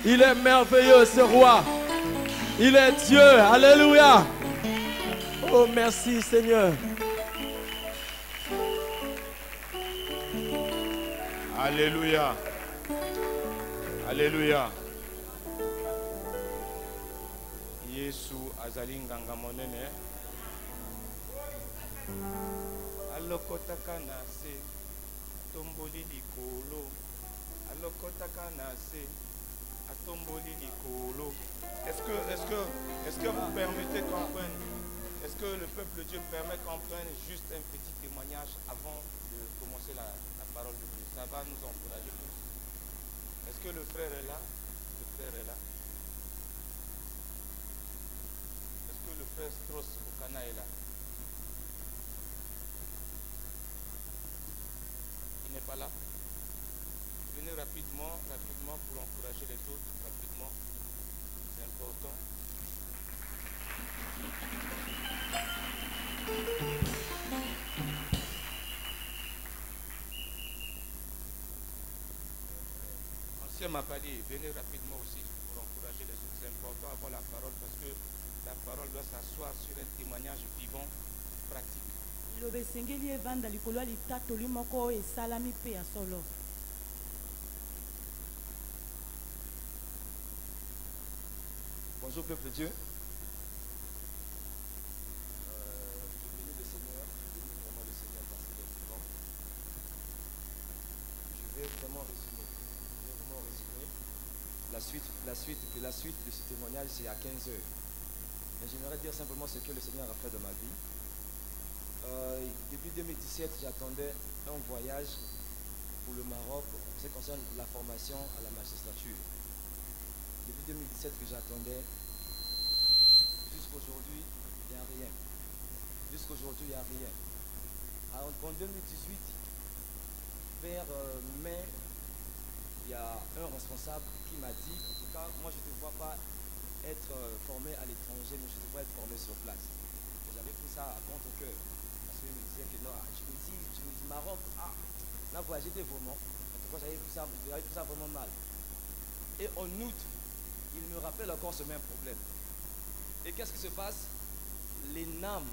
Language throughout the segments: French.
Il est merveilleux, ce roi. Il est Dieu. Alléluia. Oh, merci Seigneur. Alléluia. Alléluia. Yesu azali nganga monene. Alokotaka na se. Tomboli likolo. Alokotaka na se. Atomboli likolo. Est-ce que vous permettez qu'on prenne, est-ce que le peuple de Dieu permet qu'on prenne juste un petit témoignage avant de commencer la parole de Dieu? Ça va nous encourager tous. Est-ce que le frère est là? Le frère est là. Est-ce que le frère Strauss Okana est là? Il n'est pas là? Venez rapidement pour encourager les autres, rapidement. C'est important. Ancien Mapali, venez rapidement aussi pour encourager les autres. C'est important avant la parole parce que la parole doit s'asseoir sur un témoignage vivant, pratique. Bonjour peuple de Dieu. Je bénis le Seigneur, je bénis vraiment le Seigneur parce qu'il est vivant. Je vais vraiment résumer. La suite de ce témoignage, c'est à 15 heures. Mais j'aimerais dire simplement ce que le Seigneur a fait dans ma vie. Depuis 2017, j'attendais un voyage pour le Maroc en ce qui concerne la formation à la magistrature. Depuis 2017 que j'attendais, jusqu'aujourd'hui, il n'y a rien. Jusqu'aujourd'hui, il n'y a rien. Alors, en 2018, vers mai, il y a un responsable qui m'a dit, en tout cas, moi je ne te vois pas être formé à l'étranger, mais je te vois être formé sur place. J'avais pris ça à contre-cœur. Parce qu'il me disait que non, je me dis Maroc, là voyager des vraiment. En tout cas, j'avais pris ça vraiment mal. Et en août, il me rappelle encore ce même problème. Et qu'est-ce qui se passe? Les NAM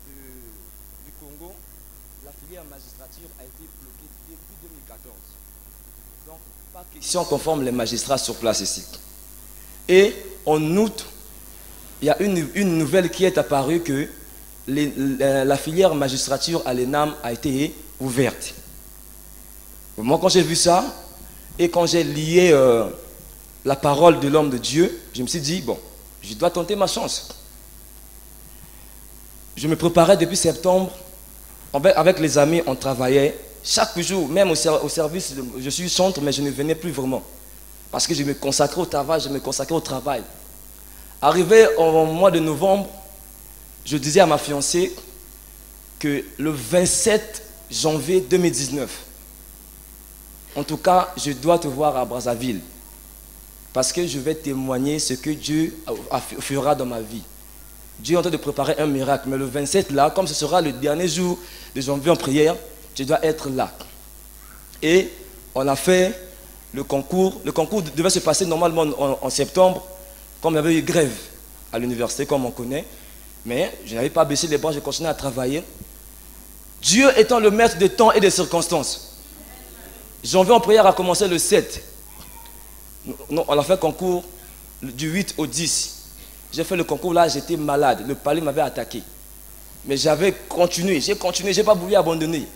du Congo, la filière magistrature a été bloquée depuis 2014. Donc, pas question qu'on forme les magistrats sur place ici. Et en août, il y a une nouvelle qui est apparue que la filière magistrature à l'ENAM a été ouverte. Moi, quand j'ai vu ça, et quand j'ai lié la parole de l'homme de Dieu, je me suis dit, bon, je dois tenter ma chance. Je me préparais depuis septembre. Avec les amis, on travaillait. Chaque jour, même au service, je suis centre, mais je ne venais plus vraiment. Parce que je me consacrais au travail, Arrivé au mois de novembre, je disais à ma fiancée que le 27 janvier 2019, en tout cas, je dois te voir à Brazzaville. Parce que je vais témoigner ce que Dieu fera dans ma vie. Dieu est en train de préparer un miracle. Mais le 27 là, comme ce sera le dernier jour de janvier en prière, je dois être là. Et on a fait le concours. Le concours devait se passer normalement en septembre. Comme il y avait eu grève à l'université, comme on connaît. Mais je n'avais pas baissé les bras, je continuais à travailler. Dieu étant le maître des temps et des circonstances. Janvier en prière a commencé le 7. On a fait le concours du 8 au 10. J'ai fait le concours là, j'étais malade. Le palais m'avait attaqué. Mais j'avais continué, j'ai pas voulu abandonner.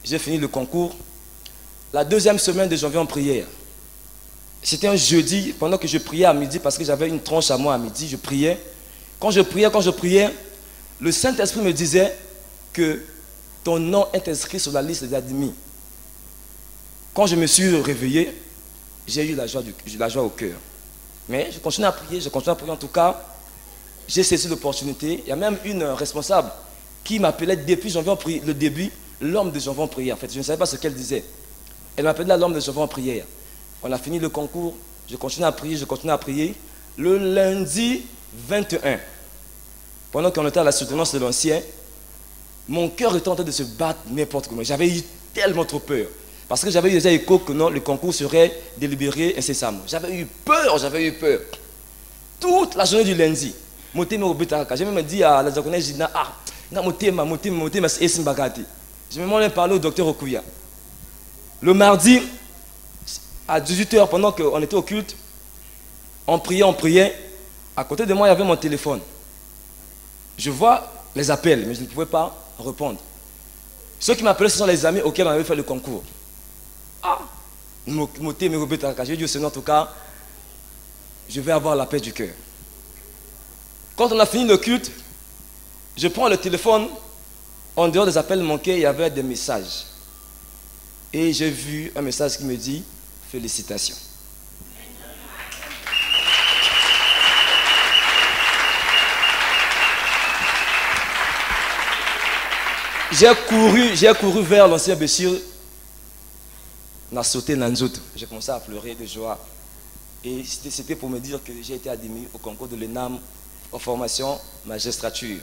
J'ai fini le concours. La deuxième semaine de janvier en prière. C'était un jeudi, pendant que je priais à midi, parce que j'avais une tranche à moi à midi, je priais. Quand je priais, le Saint-Esprit me disait que ton nom est inscrit sur la liste des admis. Quand je me suis réveillé, j'ai eu la joie au cœur. Mais je continue à prier en tout cas. J'ai saisi l'opportunité. Il y a même une responsable qui m'appelait depuis janvier en prière, le début, l'homme de janvier en prière. En fait, je ne savais pas ce qu'elle disait. Elle m'appelait là l'homme de janvier en prière. On a fini le concours, je continue à prier. Le lundi 21, pendant qu'on était à la soutenance de l'ancien, mon cœur était en train de se battre n'importe comment. J'avais eu tellement trop peur. Parce que j'avais eu déjà écho que non, le concours serait délibéré incessamment. J'avais eu peur. Toute la journée du lundi. J'ai même dit à la diaconesse Gina, je me suis parlé au docteur Okuya. Le mardi, à 18h, pendant qu'on était au culte, on priait. À côté de moi, il y avait mon téléphone. Je vois les appels, mais je ne pouvais pas répondre. Ceux qui m'appelaient, ce sont les amis auxquels on avait fait le concours. J'ai dit au Seigneur, en tout cas, je vais avoir la paix du cœur. Quand on a fini le culte, je prends le téléphone, en dehors des appels manqués, il y avait des messages. Et j'ai vu un message qui me dit, félicitations. J'ai couru vers l'ancien Béchir. N'a sauté Nanzout. J'ai commencé à pleurer de joie. Et c'était pour me dire que j'ai été admis au concours de l'ENAM en formation magistrature.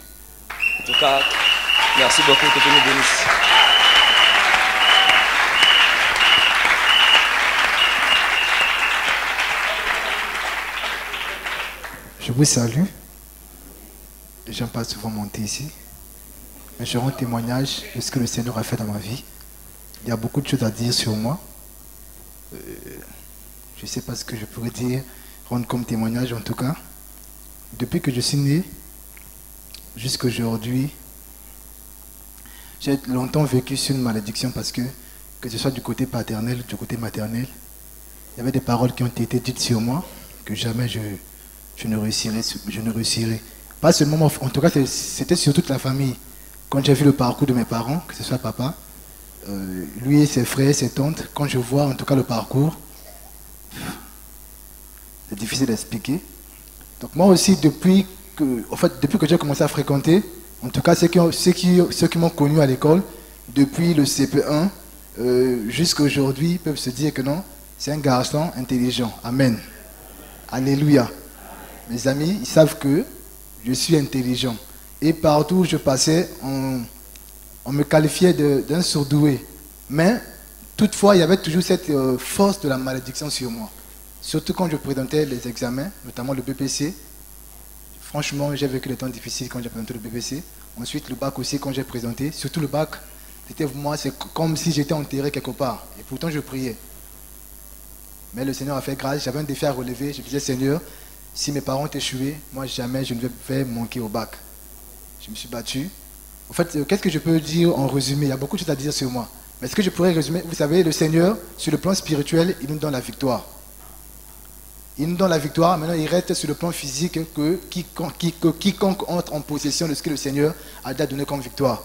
En tout cas, merci beaucoup, que Dieu nous bénisse. Je vous salue. J'aime pas souvent monter ici. Mais je rends témoignage de ce que le Seigneur a fait dans ma vie. Il y a beaucoup de choses à dire sur moi. Je ne sais pas ce que je pourrais dire, rendre comme témoignage en tout cas. Depuis que je suis né, jusqu'à aujourd'hui, j'ai longtemps vécu sur une malédiction parce que ce soit du côté paternel, du côté maternel, il y avait des paroles qui ont été dites sur moi que jamais je ne réussirai. Pas seulement, en tout cas, c'était sur toute la famille. Quand j'ai vu le parcours de mes parents, que ce soit papa, lui et ses frères, ses tantes, quand je vois en tout cas le parcours, c'est difficile d'expliquer. Donc moi aussi, depuis que j'ai commencé à fréquenter, en tout cas ceux qui m'ont connu à l'école, depuis le CP1 jusqu'à aujourd'hui, peuvent se dire que non, c'est un garçon intelligent. Amen. Alléluia. Mes amis, ils savent que je suis intelligent. Et partout où je passais, on me qualifiait d'un surdoué. Mais toutefois, il y avait toujours cette force de la malédiction sur moi. Surtout quand je présentais les examens, notamment le BPC. Franchement, j'ai vécu des temps difficiles quand j'ai présenté le BPC. Ensuite, le bac aussi, quand j'ai présenté. Surtout le bac, c'était pour moi, c'est comme si j'étais enterré quelque part. Et pourtant, je priais. Mais le Seigneur a fait grâce. J'avais un défi à relever. Je disais, Seigneur, si mes parents ont échoué, moi, jamais je ne vais manquer au bac. Je me suis battu. En fait, qu'est-ce que je peux dire en résumé? Il y a beaucoup de choses à dire sur moi. Mais ce que je pourrais résumer, vous savez, le Seigneur, sur le plan spirituel, il nous donne la victoire. Il nous donne la victoire, maintenant il reste sur le plan physique que quiconque entre en possession de ce que le Seigneur a déjà donné comme victoire.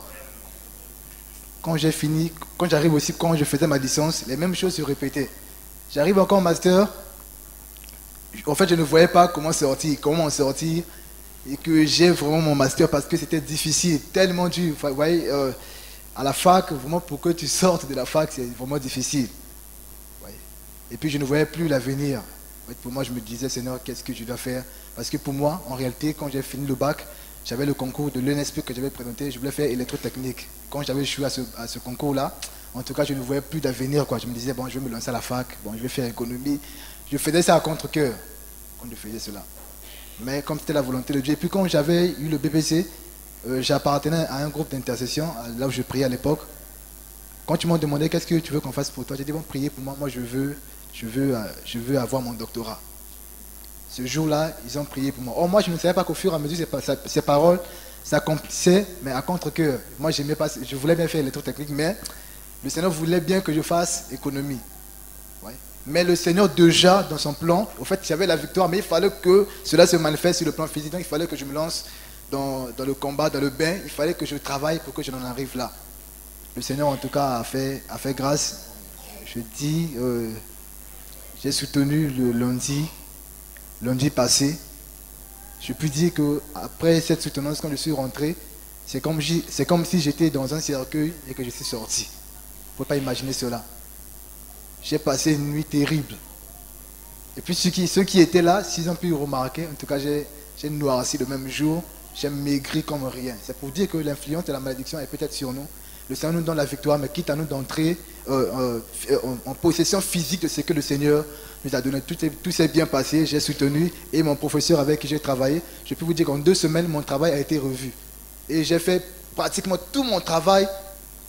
Quand j'ai fini, quand j'arrive aussi, quand je faisais ma licence, les mêmes choses se répétaient. J'arrive encore en master, en fait je ne voyais pas comment sortir, et que j'ai vraiment mon master parce que c'était difficile, tellement dur. Vous voyez, à la fac, vraiment pour que tu sortes de la fac, c'est vraiment difficile. Et puis je ne voyais plus l'avenir. Pour moi, je me disais, Seigneur, qu'est-ce que je dois faire? Parce que pour moi, en réalité, quand j'ai fini le bac, j'avais le concours de l'ENSP que j'avais présenté, je voulais faire électrotechnique. Quand j'avais échoué à ce concours-là, en tout cas, je ne voyais plus d'avenir. Je me disais, bon, je vais me lancer à la fac, bon, je vais faire économie. Je faisais ça à contre-cœur quand je faisais cela. Mais comme c'était la volonté de Dieu. Et puis quand j'avais eu le BPC, j'appartenais à un groupe d'intercession, là où je priais à l'époque. Quand ils m'ont demandé qu'est-ce que tu veux qu'on fasse pour toi, j'ai dit, bon, priez pour moi, moi je veux avoir mon doctorat. Ce jour-là, ils ont prié pour moi. Or, moi, je ne savais pas qu'au fur et à mesure, ces paroles s'accomplissaient, mais à contre-cœur. Moi, je voulais bien faire électrotechnique, mais le Seigneur voulait bien que je fasse économie. Ouais. Mais le Seigneur, déjà, dans son plan, au fait, j'avais la victoire, mais il fallait que cela se manifeste sur le plan physique. Donc, il fallait que je me lance dans le combat, dans le bain. Il fallait que je travaille pour que je n'en arrive là. Le Seigneur, en tout cas, a fait grâce. Je dis... j'ai soutenu le lundi passé. Je puis dire qu'après cette soutenance, quand je suis rentré, c'est comme si j'étais dans un cercueil et que je suis sorti. Il ne faut pas imaginer cela. J'ai passé une nuit terrible. Et puis ceux qui étaient là, s'ils ont pu remarquer, en tout cas j'ai noirci le même jour, j'ai maigri comme rien. C'est pour dire que l'influence de la malédiction est peut-être sur nous, le Seigneur nous donne la victoire, mais quitte à nous d'entrer en possession physique de ce que le Seigneur nous a donné. Tout s'est bien passé, j'ai soutenu, et mon professeur avec qui j'ai travaillé, je peux vous dire qu'en 2 semaines, mon travail a été revu. Et j'ai fait pratiquement tout mon travail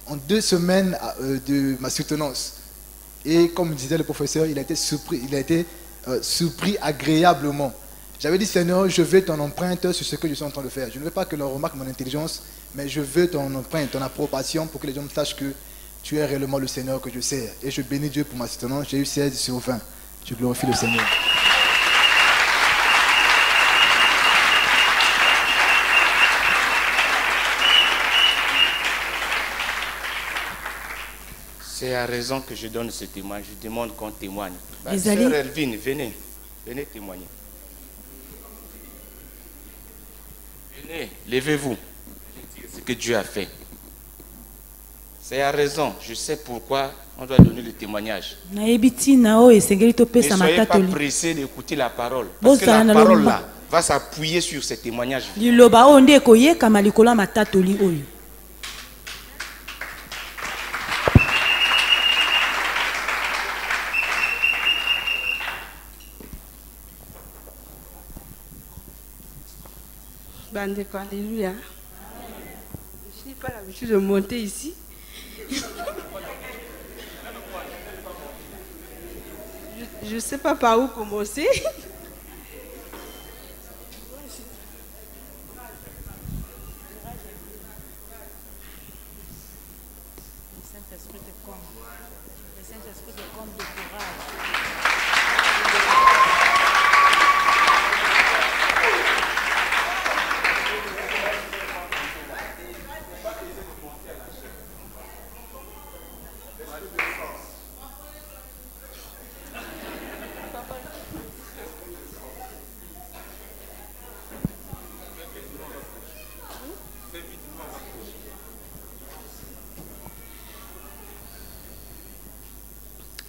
en 2 semaines de ma soutenance. Et comme disait le professeur, il a été surpris agréablement. J'avais dit, Seigneur, je veux ton empreinte sur ce que je suis en train de faire. Je ne veux pas que l'on remarque mon intelligence, mais je veux ton empreinte, ton approbation pour que les gens sachent que tu es réellement le Seigneur que je sers. Et je bénis Dieu pour ma soutenance. J'ai eu 16 sur 20. Je glorifie le Seigneur. C'est à raison que je donne ce témoignage. Je demande qu'on témoigne. Les Sœur Elvine, venez. Venez témoigner. Venez, levez-vous. Ce que Dieu a fait. C'est à raison. Je sais pourquoi on doit donner le témoignage. Ne soyez pas pressés d'écouter la parole. Parce que la parole là va s'appuyer sur ce témoignage. Bandeko, alléluia. Je n'ai pas l'habitude de monter ici. Je ne sais pas par où commencer.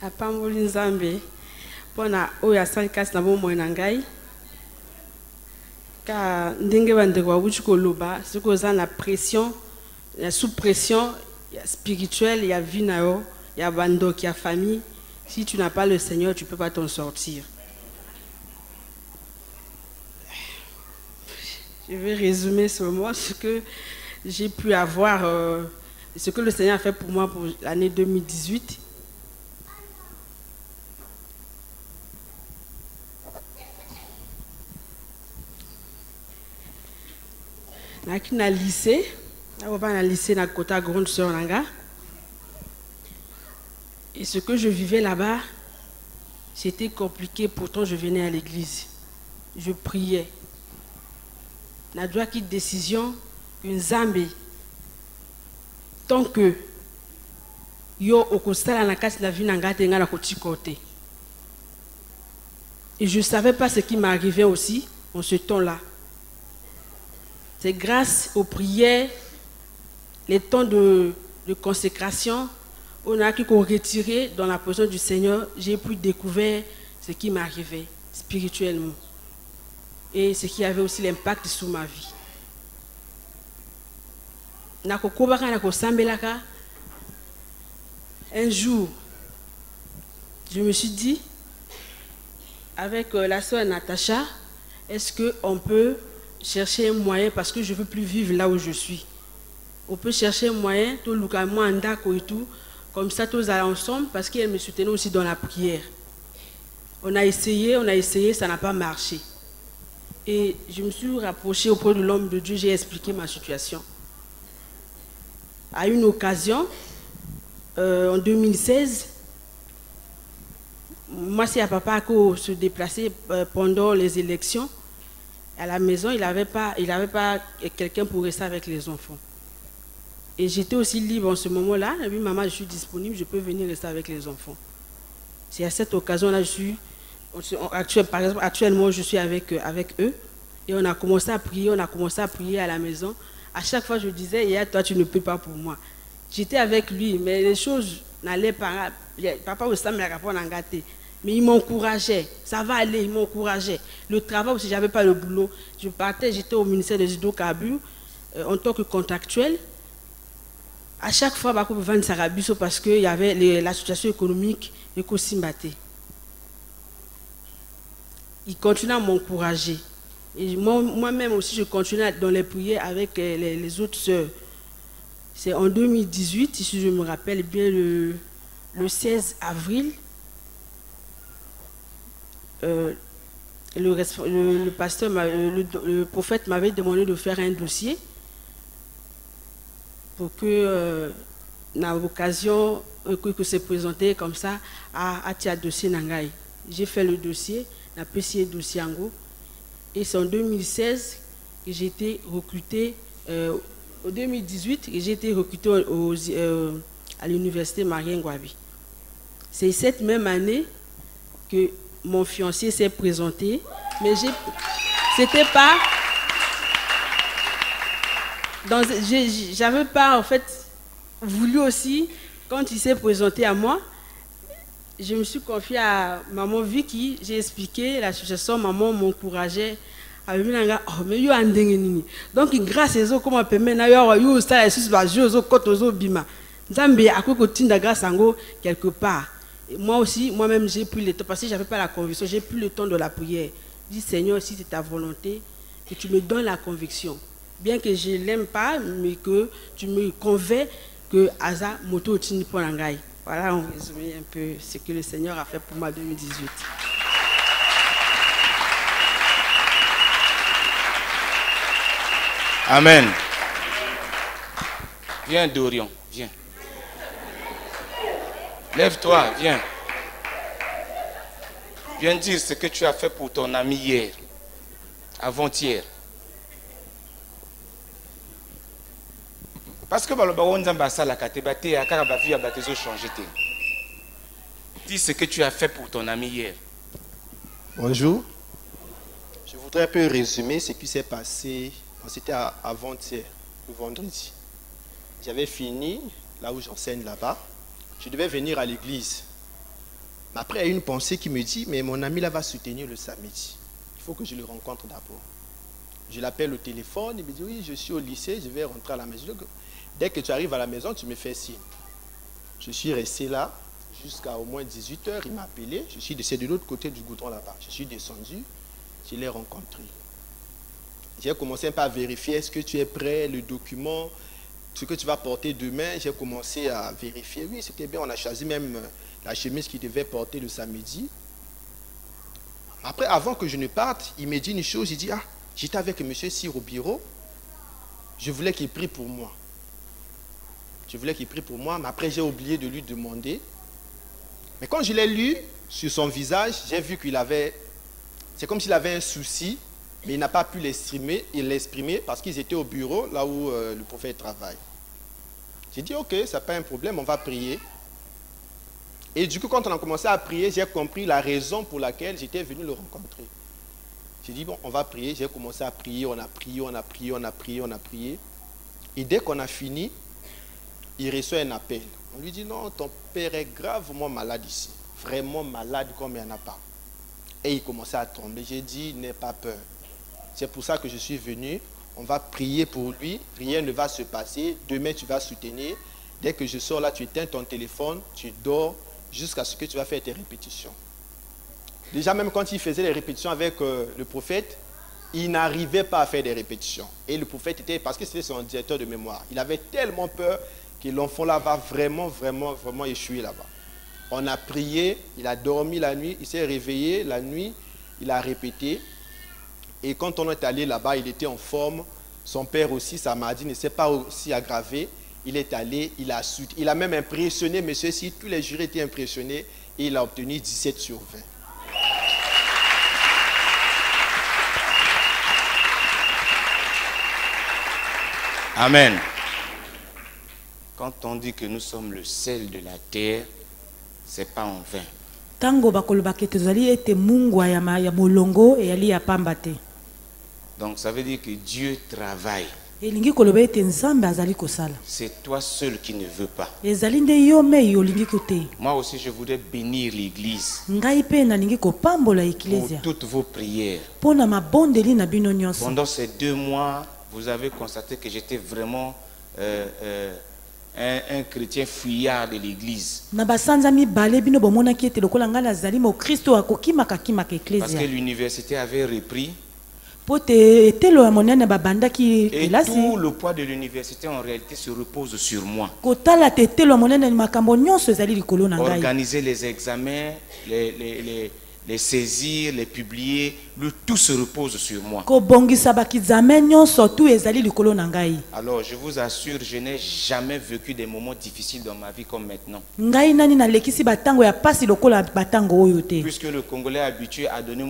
Apamboli Nzambe pona oyo asali kasi na bomoi na ngai ka ndenge bandeko babuti koloba soki oza na pression ya sous pression ya spirituelle ya vie na yo ya bandoki ya famille, si tu n'as pas le Seigneur tu peux pas t'en sortir. Je vais résumer seulement ce que j'ai pu avoir, ce que le Seigneur a fait pour moi pour l'année 2018. Na lycée, na lycée na kota grande sœur nanga. Et ce que je vivais là-bas, c'était compliqué, pourtant je venais à l'église. Je priais. Na doit quitter décision une Nzambe tant que yo okosala na kati na vie nanga tenga na koti côté. Et je ne savais pas ce qui m'arrivait aussi en ce temps-là. C'est grâce aux prières, les temps de consécration, on a pu retirer dans la présence du Seigneur, j'ai pu découvrir ce qui m'arrivait spirituellement et ce qui avait aussi l'impact sur ma vie. Un jour, je me suis dit, avec la sœur Natacha, est-ce qu'on peut chercher un moyen, parce que je ne veux plus vivre là où je suis. On peut chercher un moyen, tout le monde et tout, comme ça tous allons ensemble, parce qu'elle me soutenait aussi dans la prière. On a essayé, ça n'a pas marché. Et je me suis rapprochée auprès de l'homme de Dieu, j'ai expliqué ma situation. À une occasion, en 2016, moi c'est à papa qui se déplaçait pendant les élections. À la maison, il n'avait pas quelqu'un pour rester avec les enfants. Et j'étais aussi libre en ce moment-là. Et puis, maman, je suis disponible, je peux venir rester avec les enfants. C'est à cette occasion-là, par exemple, actuellement, je suis avec eux. Et on a commencé à prier à la maison. À chaque fois, je disais, hier, toi, tu ne peux pas pour moi. J'étais avec lui, mais les choses n'allaient pas. Papa aussi me répondre en gâté. Mais il m'encourageait, ça va aller, il m'encourageait. Le travail aussi, je n'avais pas le boulot. Je partais, j'étais au ministère des hydrocarbures en tant que contractuel. À chaque fois, je vais vendre parce qu'il y avait la situation économique et Kosimbaté. Il continue à m'encourager. Et moi-même aussi, je continue dans les prières avec les autres sœurs. C'est en 2018, si je me rappelle bien, le 16 avril, le pasteur, le prophète m'avait demandé de faire un dossier pour que, dans l'occasion que se présentait comme ça, à Tia dossier Nangaï. J'ai fait le dossier, la PCA dossier en gros. Et c'est en 2016 que j'ai été recruté, en 2018, j'ai été recruté à l'université Marien Ngouabi. C'est cette même année que mon fiancé s'est présenté, mais c'était pas. J'avais pas en fait voulu aussi, quand il s'est présenté à moi, je me suis confiée à maman Vicky, j'ai expliqué la situation, maman m'encourageait. Donc grâce à eux, comment on peut maintenant yo ça est bima. Zambé a quoi grâce à eux quelque part. Et moi aussi, moi-même j'ai pris le temps parce que j'avais pas la conviction, j'ai pris le temps de la prière. Dis Seigneur, si c'est ta volonté, que tu me donnes la conviction. Bien que je l'aime pas, mais que tu me convaincs que Aza moto tini pour l'angai. Voilà en résumé un peu ce que le Seigneur a fait pour moi en 2018. Amen. Viens Dorion, viens. Lève-toi, viens. Viens dire ce que tu as fait pour ton ami hier, avant-hier. Parce que dis ce que tu as fait pour ton ami hier. Bonjour. Je voudrais un peu résumer ce qui s'est passé. C'était avant-hier, le vendredi. J'avais fini là où j'enseigne là-bas. Je devais venir à l'église. Mais après, il y a une pensée qui me dit, mais mon ami là va soutenir le samedi. Il faut que je le rencontre d'abord. Je l'appelle au téléphone, il me dit, oui, je suis au lycée, je vais rentrer à la maison. Dès que tu arrives à la maison, tu me fais signe. Je suis resté là jusqu'à au moins 18h, il m'a appelé. Je suis de l'autre côté du goudron là-bas. Je suis descendu, je l'ai rencontré. J'ai commencé un peu à vérifier, est-ce que tu es prêt, le document, ce que tu vas porter demain. J'ai commencé à vérifier. Oui, c'était bien, on a choisi même la chemise qu'il devait porter le samedi. Après, avant que je ne parte, il me dit une chose, il dit, ah, j'étais avec M. Cyr au bureau, je voulais qu'il prie pour moi. Je voulais qu'il prie pour moi, mais après j'ai oublié de lui demander. Mais quand je l'ai lu sur son visage, j'ai vu qu'il avait, c'est comme s'il avait un souci, mais il n'a pas pu l'exprimer parce qu'ils étaient au bureau, là où le prophète travaille. J'ai dit, ok, ça n'est pas un problème, on va prier. Et du coup, quand on a commencé à prier, j'ai compris la raison pour laquelle j'étais venu le rencontrer. J'ai dit, bon, on va prier. J'ai commencé à prier, on a prié, on a prié, on a prié, on a prié. Et dès qu'on a fini, il reçoit un appel. On lui dit, non, ton père est gravement malade ici. Vraiment malade comme il n'y en a pas. Et il commençait à trembler. J'ai dit, n'aie pas peur. C'est pour ça que je suis venu. On va prier pour lui. Rien ne va se passer. Demain, tu vas soutenir. Dès que je sors là, tu éteins ton téléphone, tu dors jusqu'à ce que tu vas faire tes répétitions. Déjà, même quand il faisait les répétitions avec le prophète, il n'arrivait pas à faire des répétitions. Et le prophète était, parce que c'était son directeur de mémoire, il avait tellement peur que l'enfant là va vraiment échouer là-bas. On a prié, il a dormi la nuit, il s'est réveillé la nuit, il a répété. Et quand on est allé là-bas, il était en forme. Son père aussi, sa maladie ne s'est pas aussi aggravée. Il est allé, il a même impressionné M. Si, tous les jurés étaient impressionnés et il a obtenu 17 sur 20. Amen. Quand on dit que nous sommes le sel de la terre, c'est pas en vain. Tango bakolobake tozali ete mungu ya bolongo e ali ya pambate. Donc ça veut dire que Dieu travaille. Elingi koloba ete nzambe azali kosala. C'est toi seul qui ne veux pas. Ezali nde yo me yolingi kote. Moi aussi je voudrais bénir l'église. Ngai pe na lingi kopambola ecclesia. Pour toutes vos prières. Pona mabondeli na bino nyonso. Pendant ces 2 mois, vous avez constaté que j'étais vraiment un chrétien fuyard de l'église. Na basanza mibale bino bomonaki ete lokola nga nazali mokristo akokimaka kimaka Parce que eklezia l'université avait repris. po te etelo ya monene babandaki Et kelasi tout le poids de l'université en réalité se repose sur moi. kotala te etelo ya monene makambo nyonso ezali likolo na ngai Organiser les examens, les saisir, les publier, tout se repose sur moi. kobongisa bakizame nyonso tu ezali likolo na ngai Alors je vous assure, je n'ai jamais vécu des moments difficiles dans ma vie comme maintenant. ngai nani nalekisi batango ya pasi lokola batango oyo te Puisque le Congolais est habitué à donner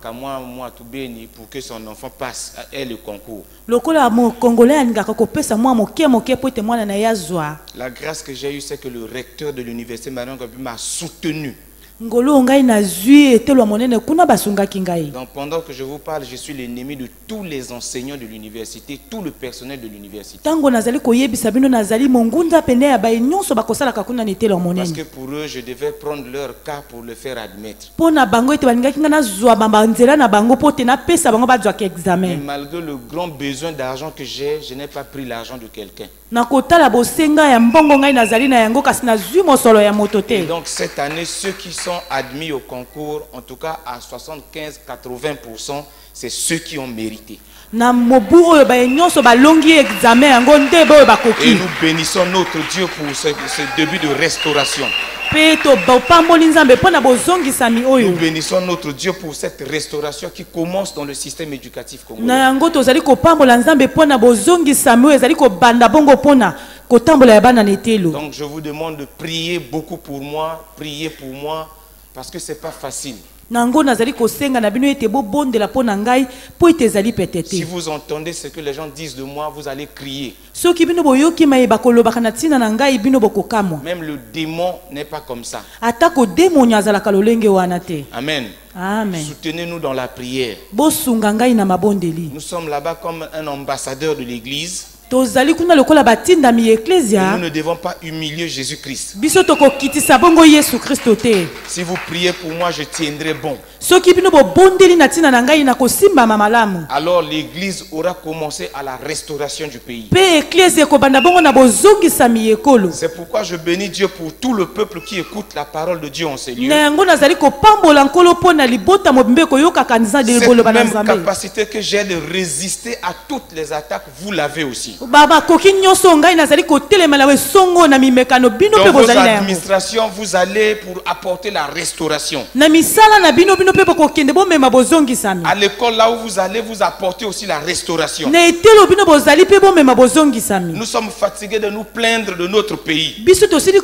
qu'à moi tout béni pour que son enfant passe ait le concours. lokola mokongolais alingaka kopesa mwa moke po ete mwana na ye azwa La grâce que j'ai eue, c'est que le recteur de l'université Marion Gabi m'a soutenu. ngolo ngai nazwi etelo ya monene kuna basungaki ngai Donc pendant que je vous parle, je suis l'ennemi de tous les enseignants de l'université, tout le personnel de l'université. tango nazali koyebisa bino nazali mongunza pene ya baye nyonso bakosalaka kuna na etelo ya Parce monene que pour eux, je devais prendre leur cas pour le faire admettre. mpo na bango ete balingaki ngai nazwa banzela na bango mpo te napesa bango bazwaka Mais examen malgré le grand besoin d'argent que j'ai, je n'ai pas pris l'argent de quelqu'un. na kotala bosenga ya mbongo ngai nazali na yango kasi nazwi mosolo ya moto Et te donc cette année, ceux qui sont admis au concours, en tout cas à 75-80%, c'est ceux qui ont mérité. na mobu oyo baye nyonso balongi examen yango nde boyo Et bakoki nous bénissons notre Dieu pour ce début de restauration. mpe topamboli nzambe mpo na bozongisami Nous oyo bénissons notre Dieu pour cette restauration qui commence dans le système éducatif na congolais. yango tozali kopambola nzambe mpo na bozongisami oyo ezali kobanda bongo mpo na kotambola ya bana na etelo Donc je vous demande de prier beaucoup pour moi, prier pour moi, parce que c'est pas facile. nango nazali kosenga na bino ete bobondela mpo na ngai mpo ete ezali pete Si te vous entendez ce que les gens disent de moi, vous allez crier. soki bino boyoki mayeba kolobaka na ntina na ngai bino bokokamwa Même le démon n'est pas comme ça. ata kodemonia azalaka lolenge wana te Amen. amen Soutenez-nous dans la prière. bosunga ngai na mabondeli Nous sommes là-bas comme un ambassadeur de l'Église. tozali kuna lokola batindami ya Et eklesia nous ne devons pas humilier Jésus-Christ. biso tokokitisa bongo yesu kristo te Si vous priez pour moi, je tiendrai bon. soki bino bobondeli na ntina na ngai na kosimbama malamu Alors l'Église aura commencé à la restauration du pays. mpe eklesia ekobanda bongo na bozongisami ekolo C'est pourquoi je bénis Dieu pour tout le peuple qui écoute la parole de Dieu en ces lieux. na yango nazali kopambola nkolo mpo na libota mobimbe koyokaka nzambe Cette liboloba na même nzambe capacité que j'ai de résister à toutes les attaques, vous l'avez aussi. bakoki nyonso ngai nazali kotelemela esongo na mimekano bino Dans mpe vos bozali na yango administrations, vous allez pour apporter la restauration. na misala na bino bino mpe bokokende bomema bozongisami À l'école, là où vous allez, vous apporter aussi la restauration. na etelo bino bozali mpe bomema bozongisami Nous sommes fatigués de nous plaindre de notre pays. biso tosili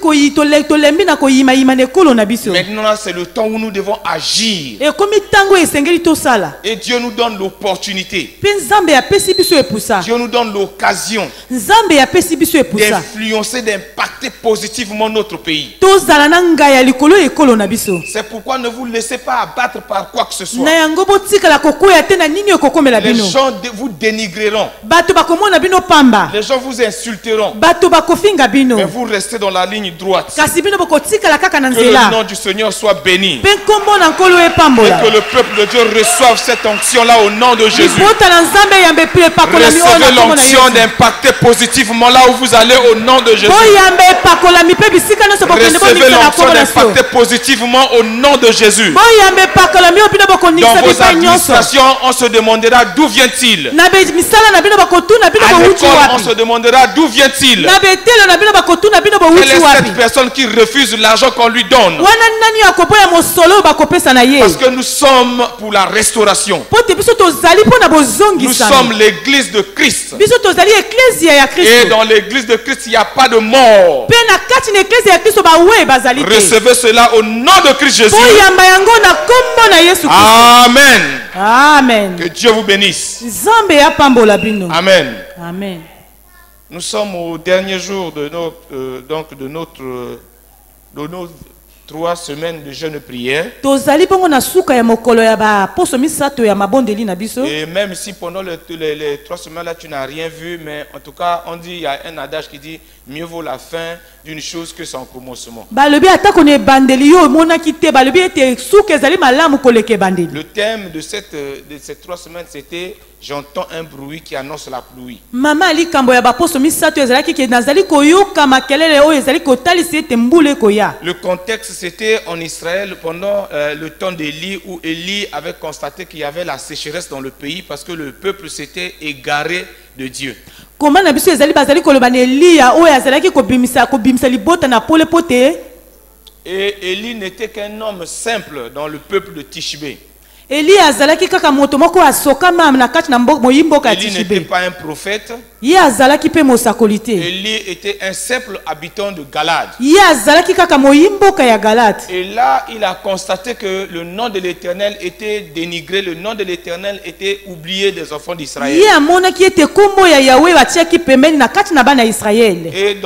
tolembi na koyimayima na ekolo na biso Maintenant, c'est le temps où nous devons agir. ekomi ntango esengeli tosala Et Dieu nous donne l'opportunité. mpe nzambe apesi biso epusa Dieu nous donne l'occasion nzambe apesi biso epusa d'influencer, d'impacter positivement notre pays. tozala na ngai ya likolo ya ekolo na biso C'est pourquoi ne vous laissez pas abattre par quoi que ce soit. na yango botikala kokwea te na nini ekokomela Les bino gens vous dénigreront. bato bakomona bino pamba Les gens vous insulteront. bato bakofinga bino Mais vous restez dans la ligne droite. kasi bino bokotikala kaka na Que le nzela nom du Seigneur soit béni. mpe nkombo na nkolo Et epambola que le peuple de Dieu reçoive cette onction-là au nom de Jésus. libota na nzambe eyambe epakolami oyo na Recevez nkombo na l'onction yesu d'impacter positivement là où vous allez au nom de Jésus. boyambe epakolami mpe bisika nyonso bokende Recevez bomikisa na l'onction nkombo na so d'impacter positivement au nom de Jésus. boyambe epakolami oyo bino Dans bokondikisa vos bipai nyonso administrations, on se demandera d'où vient-il. na misala na bino bakotuna bino À bowuti l'école, on wapi se demandera d'où vient-il. na betelo na bino bakotuna bino Quelle bowuti est wapi cette personne qui refuse l'argent qu'on lui donne? wana nani akoboya mosolo oyo bakopesa na ye Parce que nous sommes pour la restauration. mpo te biso tozali mpo na Nous sommes bozongisami l'église de Christ. biso tozali eklesia ya Et kristo dans l'église de Christ, il n'y a pas de mort. mpe na kati na eklesia ya kristo bawe bazali te Recevez cela au nom de Christ Jésus. boyamba yango na nkombo na yesu kristo Amen. amen Que Dieu vous bénisse. nzambe apambola bino Amen. amen Nous sommes au dernier jour de nos 3 semaines de jeûne et prière. tozali bongo na suka ya mokolo ya baposo misato ya mabondeli na biso Et même si pendant les 3 semaines là tu n'as rien vu, mais en tout cas on dit, il y a un adage qui dit mieux vaut la fin d'une chose que son commencement. balobi atako na ebandeli yo omonaki te balobi ete suka ezali malamu koleka ebandeli Le thème de ces 3 semaines c'était j'entends un bruit qui annonce la pluie. Mama likambo ya baposo misato ezalaki ke nazali koyoka makelele oyo ezali kotalisa ete mbula ekoya. Le contexte, c'était en Israël pendant le temps d'Élie, où Élie avait constaté qu'il y avait la sécheresse dans le pays parce que le peuple s'était égaré de Dieu. Comment na biso ezali bazali koloba na Elia oyo azalaki kobimisa libota na pole pote. Et Élie n'était qu'un homme simple dans le peuple de Tishbé. Élie azalaki kaka moto moko asoka mam na kati na moyimboka ya Élie n'était Tishbe. pas un prophète. Ye azalaki pe mosakoli te. Élie était un simple habitant de Galade. Ye azalaki kaka moyimboka ya Galate. Et là, il a constaté que le nom de l'Éternel était dénigré, le nom de l'Éternel était oublié des enfants d'Israël. Ye amonaki ete kombo ya Yahweh batiaki pembeni na kati na bana Israël. Et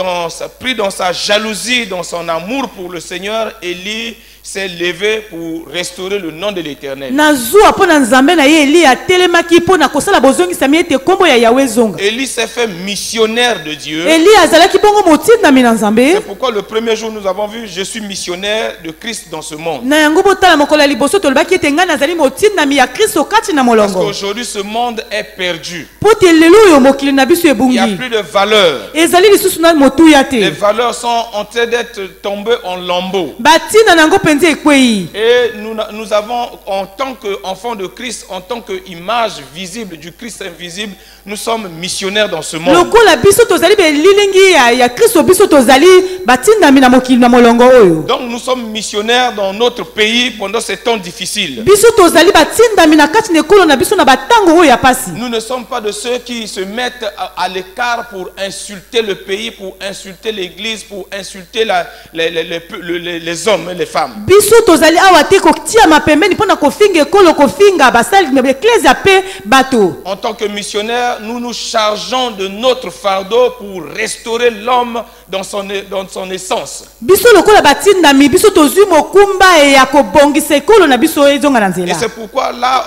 pris dans sa jalousie, dans son amour pour le Seigneur, Élie s'est levé pour restaurer le nom de l'Éternel. Nazua pona nzambe na ye Eli atelemaki pona kosala bozongisa ete kombo ya Yahweh zonga. Élie s'est fait missionnaire de Dieu. Eli azalaki bongo motinda mi na nzambe. C'est pourquoi le premier jour nous avons vu, je suis missionnaire de Christ dans ce monde. Na yango botala mokolo ya liboso tolobaki ete nga nazali motinda mi ya Kristo kati na Parce molongo. qu'aujourd'hui ce monde est perdu. Pote lelo yo mokili na biso Il n'y a ebungi. plus de valeurs. Ezali lisusu na motuya Les te. valeurs sont en train d'être tombées en lambeaux. Batina nango penze ekwei. Et nous avons, en tant qu'enfants de Christ, en tant qu'image visible du Christ invisible, nous sommes missionnaires dans ce monde. Lokola biso tozali be lilingi ya Kristo biso tozali batinda mi na mokili na molongo oyo. Donc nous sommes missionnaires dans notre pays pendant ces temps difficiles. Biso tozali batinda mi na kati na ekolo na biso na batango oyo ya pasi. Nous ne sommes pas de ceux qui se mettent à l'écart pour insulter le pays, pour insulter l'église, pour insulter les hommes et les femmes. Biso tozali awa te kotia mapembeni pona kofinga ekolo kofinga basali na ecclesia pe bato. En tant que missionnaires, nous nous chargeons de notre fardeau pour restaurer l'homme dans son essence. Biso lokola batinda mi biso tozui mokumba ya kobongisa ekolo na biso ezonga na Et nzela. c'est pourquoi là,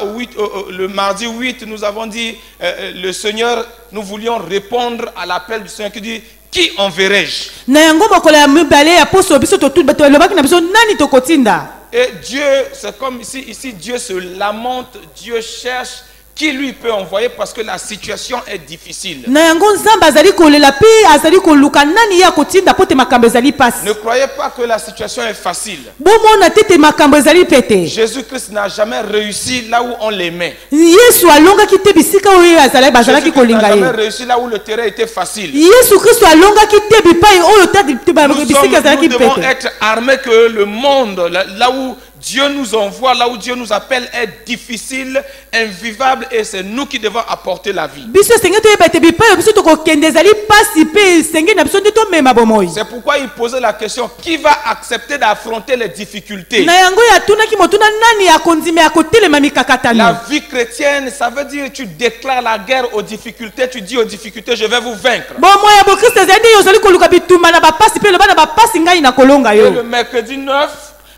le mardi 8, nous avons dit, le Seigneur, nous voulions répondre à l'appel du Seigneur qui dit, qui enverrai-je? Na yango mokolo ya mibale ya poso biso totu bato lobaki na biso nani tokotinda. Et Dieu, c'est comme ici Dieu se lamente, Dieu cherche qui lui peut envoyer parce que la situation est difficile. Na yango nzamba azali kolela pe azali koluka nani ya kotinda pote makambo ezali pasi. Ne croyez pas que la situation est facile. Bomona tete makambo ezali pete. Jésus-Christ n'a jamais réussi là où on l'aimait. Yesu alongaki te bisika oyo azali bazalaki Jésus-Christ n'a kolinga jamais ye. réussi là où le terrain était facile. Yesu Kristo alongaki te bipai oyo tati bisika ezalaki Nous devons pete. être armés que le monde, là où Dieu nous envoie, là où Dieu nous appelle est difficile, invivable et c'est nous qui devons apporter la vie. Biso senge to yebete bipai biso to kokende ezali pasi pe senge na biso nde to mema bomoi. C'est pourquoi il posait la question, qui va accepter d'affronter les difficultés? Na yango ya tunaki motuna nani ya kondime ya kotelema mikakatano. La vie chrétienne, ça veut dire tu déclares la guerre aux difficultés, tu dis aux difficultés, je vais vous vaincre. Bomoi ya Bokristo ezali yo zali koluka bituma na bapasi pe loba na bapasi ngai na kolonga Et yo. le mercredi 9,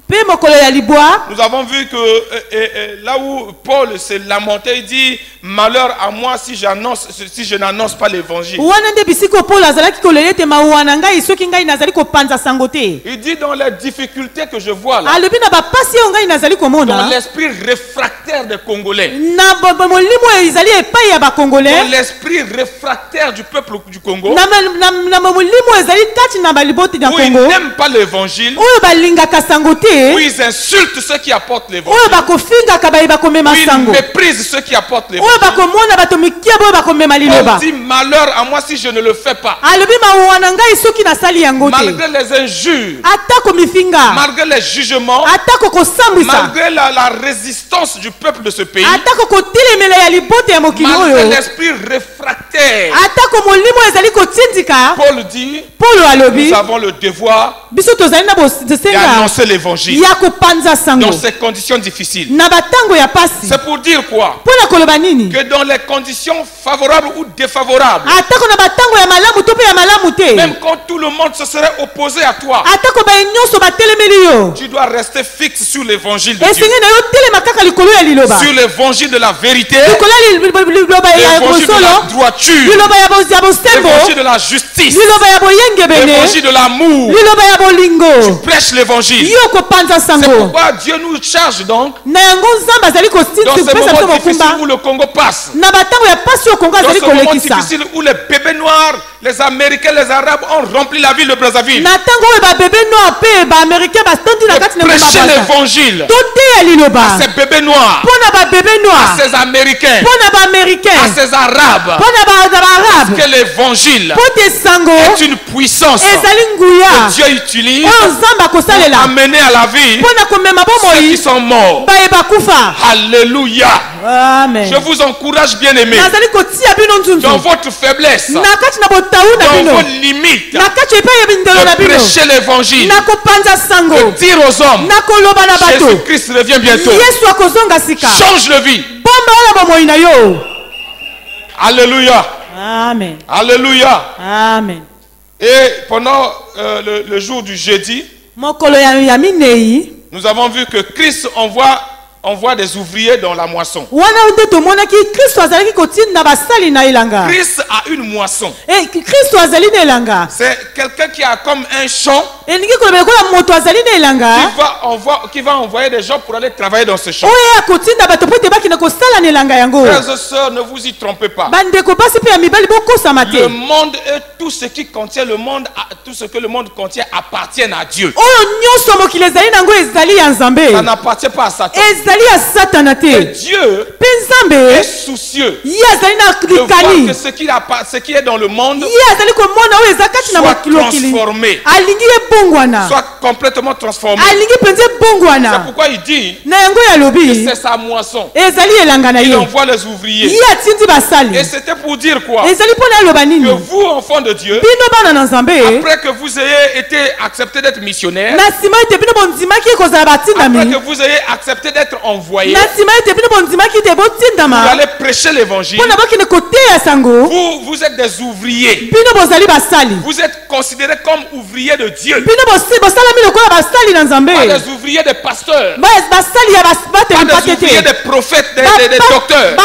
Pe mokolo ya libwa. nous avons vu que là où Paul s'est lamenté, il dit, malheur à moi si je n'annonce pas l'évangile. Wana nde bisiko Paul azalaki kolela te mawana ngai soki ngai nazali kopanza sango te. Il dit dans les difficultés que je vois là, Alobi na bapasi oyo ngai nazali dans komona. l'esprit réfractaire des Congolais, Na molimo oyo ezali epai ya dans bakongolais. l'esprit réfractaire du peuple du Congo, Na molimo oyo ezali kati na baliboti na où ils Congo. n'aiment pas l'évangile, Oyo balingaka sango te. où ils insultent ceux qui apportent Oyo l'évangile, bakofingaka baye bakomema où ils sango. méprisent ceux qui apportent Oyo l'évangile. bakomona bato mikia boyo bakomema liloba. On dit malheur à moi si je ne le fais pas. Alobi mawana ngai soki nasali yango te. Malgré les injures, Atako mifinga. malgré les jugements, Atako kosambwisa. malgré la résistance du peuple de ce pays, Atako kotelemela ya libote ya mokili malgré oyo. l'esprit réfractaire, Atako molimo ezali kotindika. Paul dit, Polo alobi. nous avons le devoir Biso tozali na bosenga d'annoncer l'évangile ya kopanza sango. dans ces conditions difficiles. Na batango ya pasi. C'est pour dire quoi? Pona koloba nini? Que dans les conditions favorables ou défavorables, Atako na batango ya malamu to pe ya malamu te. même quand tout le monde se serait opposé à toi, Atako baye nyonso batelemeli yo. tu dois rester fixe sur l'évangile de Dieu, Esenge na yo telema kaka likolo ya liloba. sur l'évangile de la vérité, Likolo ya liloba ya l'évangile kosolo. droiture, liloba ya bosembo, l'évangile de la justice, liloba ya boyengebene, l'évangile de l'amour. liloba ya bolingo. Prêche l'évangile. Yo kopanza C'est sango. pourquoi Dieu nous charge donc Na yango nzamba azali dans kositi ce pesa moment biso difficile mokumba. où le Congo passe. Na batango ya pasi yo Kongo Dans azali ce moment kolekisa. difficile où les bébés noirs, les Américains, les Arabes ont rempli la ville de Brazzaville. Na tango oyo babebe noir pe baaméricain batondi na kati na Prêchez mabasa. l'évangile Toteya liloba. à ces bébés noirs, Mpona babebe à noir. ces Américains, Mpona à baaméricain. ces Arabes. Mpona baarabe. Que l'évangile Po te sango est une puissance ezali que nguya. Dieu utilise Oyo nzambe pour akosalela. amener à la vie Mpona komema ceux qui bomoi. sont morts. Bayeba kufa. Alléluia. Amen. Je vous encourage, bien-aimés, nazali kotia bino nzunzu. dans votre faiblesse, Na kati na botawu na dans bino. vos limites, Na kati epai ya bindelo na de bino. prêcher l'évangile, Na kopanza sango. de dire aux hommes, Na koloba na bato. Jésus-Christ revient bientôt. Yesu akozonga sika. Change de vie. Bomba wana bomoi na yo. Alléluia. Amen. Alléluia. Amen. Et pendant le jour du jeudi, Mokolo ya minei. nous avons vu que Christ envoie des ouvriers dans la moisson. Wana nde tomonaki Kristo azalaki kotinda basali na elanga. Christ a une moisson. Et Kristo azali na elanga. C'est quelqu'un qui a comme un champ Elingi kolobela kola moto azali na elanga. qui va envoyer des gens pour aller travailler dans ce champ. Oyo akotinda bato po te bakina kosala na elanga yango. Frères et sœurs, ne vous y trompez pas. Bandeko pasi pe ya mibali bokosama te. Le monde et tout ce qui contient le monde, tout ce que le monde contient appartiennent à Dieu. Oyo nyonso mokili ezali nango ezali ya Nzambe. Ça n'appartient pas à Satan. Ezali ya Satana Et te. Dieu Pe Nzambe est soucieux ye azali na de voir likali. que ce qui est dans le monde Ye azali komona oyo eza kati na soit mokili. transformé, Alingi ebongwana. soit complètement transformé. Alingi penze C'est ebongwana. pourquoi il dit Na yango ya que lobi. c'est sa moisson. Ezali elanga na Il ye. envoie les ouvriers. Ye atindi basali. Et c'était pour dire quoi? Ezali mpona aloba nini? Que vous, enfants de Dieu, Bino bana na Nzambe. après que vous ayez été accepté d'être missionnaire, Na nsima ete bino bondimaki ekozala après batindami. que vous ayez accepté d'être envoyé, Na nsima ete bino bondimaki ete vous botindama. allez prêcher l'évangile. Mpona bakende koteya sango. Vous êtes des ouvriers. Bino bozali basali. Vous êtes considérés comme ouvriers de Dieu. Bino bosalami lokola basali na Nzambe. Pas des ouvriers des pasteurs. Basali ya bateli Pas des ouvriers patete. des prophètes, des docteurs.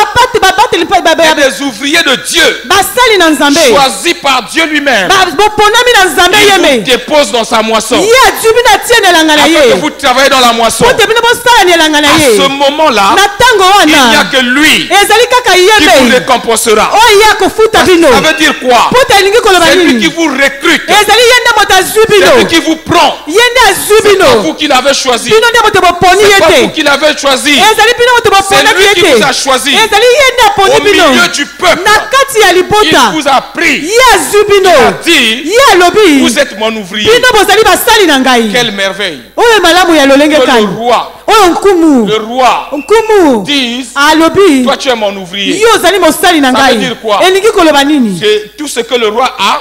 Babateli Mais des ouvriers de Dieu. basali na Nzambe. Choisis par Dieu lui-même. Boponami na Nzambe Il vous yeme. dépose dans sa moisson. Ye ajubi na tie na elanga na Afin que ye. vous travaillez dans la moisson. Po te bino bosala na elanga na À ye. ce moment-là, Na tango il n'y a wana. que lui Ezali kaka qui vous yeme. récompensera. Oyo ye akofuta bino. Ça veut dire quoi? Po te elingi koloba C'est lui qui nini? vous recrute. Ezali ye nde moto azwi C'est lui bino. qui vous prend. Ye nde azwi C'est pas bino. vous qui l'avez choisi. Bino nde moto boponi C'est ye pas vous te. qui l'avez choisi. Ezali bino moto C'est boponaki lui ye qui te. vous a choisi. Ezali ye nde Au aponi bino. milieu du peuple, Na kati ya il libota. vous a pris. Ye azwi bino. Il a dit, Ye alobi. vous êtes mon ouvrier. Bino bozali basali na ngai. Quelle merveille. Oyo malamu ya lolenge Que le kani. roi, Oyo nkumu. le roi Nkumu. dise, Alobi. toi tu es mon ouvrier. Yo ozali mosali na Ça veut ngai. dire quoi? Elingi koloba nini? C'est tout ce que le roi a,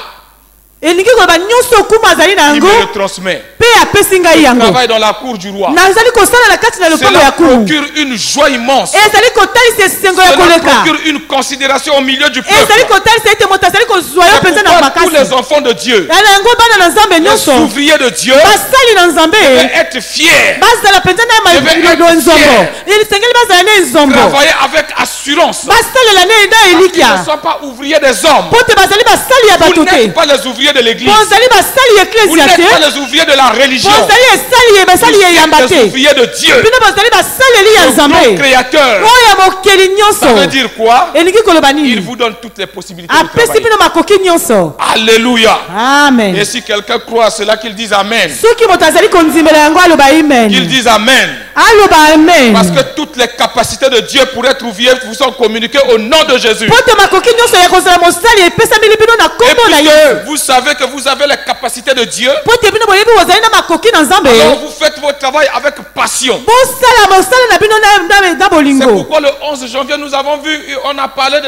Elingi koloba nyonso okumu azali na il yango. me le transmet. Pe apesi ngai yango. Travaille dans la cour du roi. Nazali kosala na kati na lopango Cela ya kumu. procure une joie immense. Ezali kotalisa esengo ya Cela koleka. procure une considération au milieu du Ezali peuple. kotalisa ete moto azali kozwa yo C'est mpenza na pourquoi tous makasi. les enfants de Dieu, Yana yango bana na Nzambe les nyonso. ouvriers de Dieu, Basali na Nzambe. devaient être fiers. Bazala mpenza na Devait être nzombo. fier. Esengeli bazala na nzombo. Travailler avec assurance. Basalela na Ils ne elikia. sont pas ouvriers des hommes. Po te bazali basali ya Vous bato n'êtes te. pas les ouvriers de l'église. Bozali basali ya Vous eklesia n'êtes pas te. les ouvriers de la religion. Bozali esali ya basali Vous ya êtes yamba les te. ouvriers de Dieu. Bino bazali basaleli ya Le grand Nzambe. créateur. Oyo ya mokeli Ça veut nyonso. dire quoi? Elingi koloba Il nini? vous donne toutes les possibilités de Apesi travailler. bino makoki nyonso. Alléluia. Amen. Et si quelqu'un croit à cela, qu'il dise Amen. Soki moto azali kondimela yango aloba amen. Qu'il dise Amen. Aloba amen. Parce que toutes les capacités de Dieu pour être ouvrier vous sont communiquées au nom de Jésus. Po te makoki nyonso ya kozala mosali epesameli bino na Et kombo na puisque Yesu. vous savez que vous avez les capacités de Dieu, Po te bino boyebi bozali na makoki na Nzambe. alors vous faites votre travail avec passion. Bosala mosala na bino na C'est bolingo. pourquoi le 11 janvier, nous avons vu, on a parlé de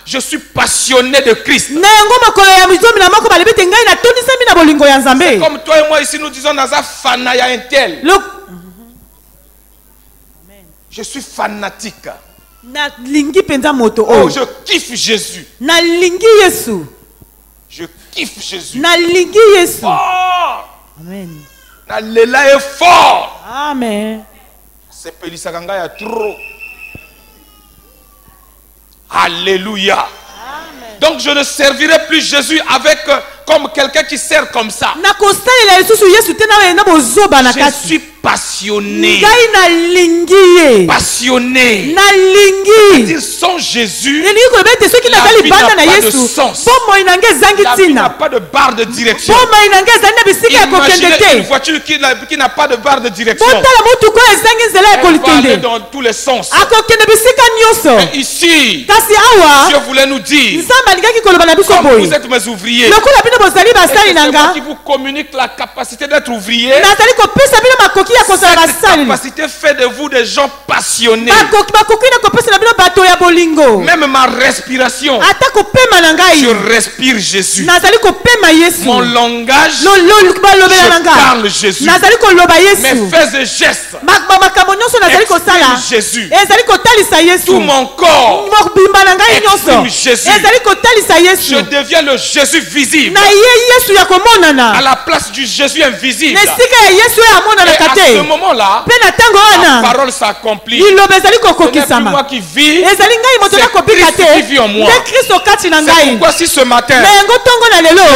je suis passionné de Christ. Na yango mokolo ya mizomi na moko balebi te ngai natondisami na bolingo ya Nzambe. Comme toi et moi ici, nous disons Naza Fanaya Intel. Je suis fanatique. Nalingi penza moto Oh, oyo. je kiffe Jésus. Nalingi Yesu. Je kiffe Jésus. Nalingi Yesu. Oh! Amen. Nalela est fort. Amen. C'est Pelisakanga, il y a trop. Alléluia. Amen. Donc je ne servirai plus Jésus avec comme quelqu'un qui sert comme ça. Je suis passionné. Passionné. C'est-à-dire sans Jésus, la vie n'a pas de sens. La vie n'a pas de barre de direction. Imaginez une voiture qui n'a pas de barre de direction. Elle va aller dans tous les sens. Et ici, Dieu voulait nous dire, comme vous êtes mes ouvriers, et c'est moi qui vous communique la capacité d'être ouvrier. Cette capacité fait de vous des gens passionnés. Même ma respiration, je respire Jésus. Mon langage, je parle Jésus. Mes faits et gestes expriment Jésus. Tout mon corps exprime Jésus. Je deviens le Jésus visible à la place du Jésus invisible. Et à ce moment-là, la parole s'accomplit. Ce n'est plus moi qui vis, c'est Christ qui vit en moi. C'est pourquoi si ce matin,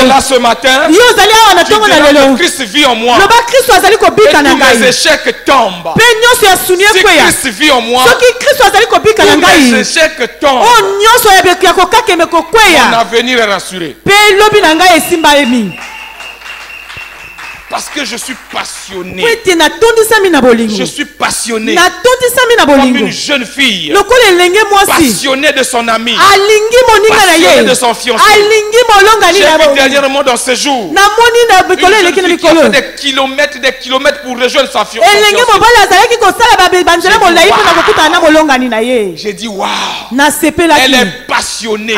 là ce matin, tu diras que Christ vit en moi, et tous mes échecs tombent. Si Christ vit en moi, tous mes échecs tombent. Mon avenir est rassuré. Parce que je suis passionné. Je suis passionné. Comme une jeune fille passionnée de son ami, passionnée de son fiancé. J'ai vu dernièrement dans ce jour une jeune fille qui a fait des kilomètres pour rejoindre sa fiancée. J'ai dit waouh. Elle est passionnée.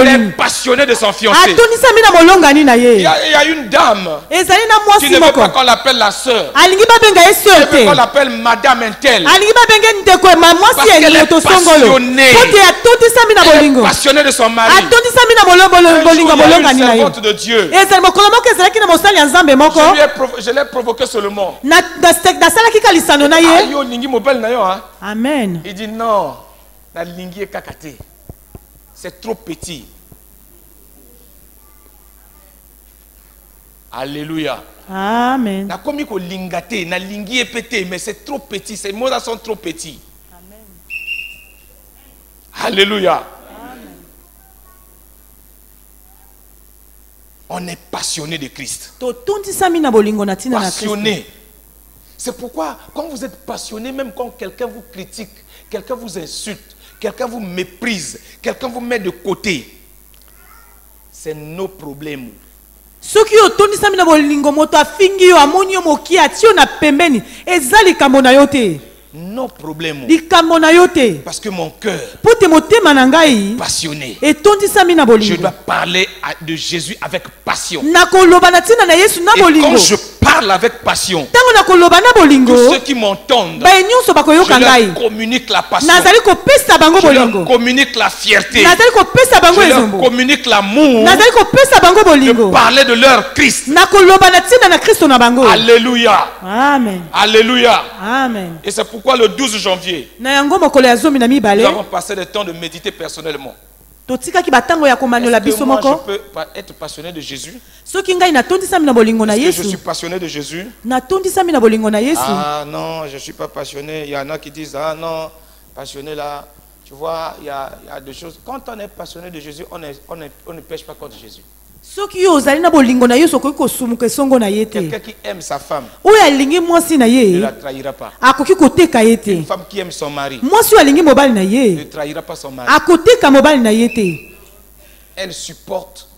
Elle est passionnée de son fiancé. Il y a une dame qui ne veut pas qu'on l'appelle la sœur. Elle veut qu'on l'appelle madame Intel. Parce qu'elle est passionnée. Elle est passionnée de son mari. Un jour, il y a une servante de Dieu. Je l'ai provoqué seulement. Amen. Il dit non, la lingi est kakate. C'est trop petit. Alléluia. Amen. Na komi ko lingate, na lingi est pété, mais c'est trop petit. Ces mots-là sont trop petits. Amen. Alléluia. Amen. On est passionné de Christ. Passionné. C'est pourquoi quand vous êtes passionné, même quand quelqu'un vous critique, quelqu'un vous insulte, quelqu'un vous méprise, quelqu'un vous met de côté, c'est nos problèmes. Soki otondisami na bolingo moto afingi yo amoni yo mokia tio na pembeni ezali kamona yote. Nos problèmes. Parce que mon cœur passionné. Je dois parler de Jésus avec passion. Et quand je parle avec passion, tous ceux qui m'entendent, je leur communique la passion. Je leur communique la fierté. Je leur communique l'amour de parler de leur Christ. Alléluia. Amen. Alléluia. Amen. Et c'est pourquoi le 12 janvier, nous avons passé le temps de méditer personnellement. Est-ce que moi je peux être passionné de Jésus? Est-ce que je suis passionné de Jésus? Ah non, je ne suis pas passionné. Il y en a qui disent, ah non, passionné là. Tu vois, il y a des choses. Quand on est passionné de Jésus, on ne pêche pas contre Jésus. Quelqu'un qui aime sa femme ne la trahira pas. Une femme qui aime son mari ne trahira pas son mari. Elle supporte.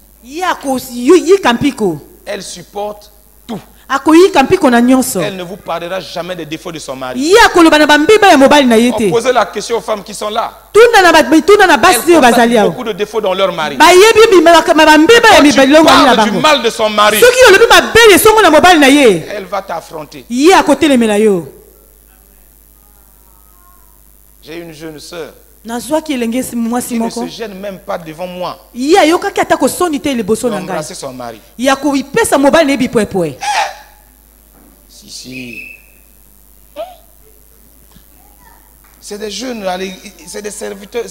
Elle supporte tout. Elle ne vous parlera jamais des défauts de son mari. On posait la question aux femmes qui sont là. Elles constatent beaucoup de défauts dans leur mari. Quand tu parles du mal de son mari, elle va t'affronter. J'ai une jeune sœur qui ne se gêne même pas devant moi d'embrasser son mari. Si. C'est des jeunes, c'est des serviteurs.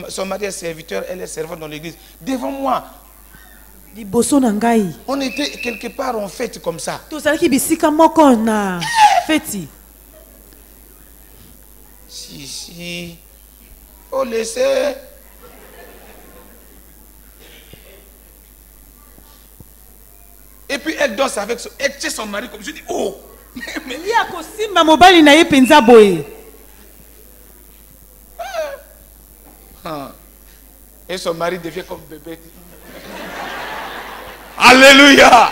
Son mari est serviteur, elle est servante dans l'église. Devant moi, on était quelque part en fête comme ça. Si. Oh, laissez. Et puis elle danse avec elle tient son mari comme je dis, oh. Et son mari devient comme bébé. Alléluia.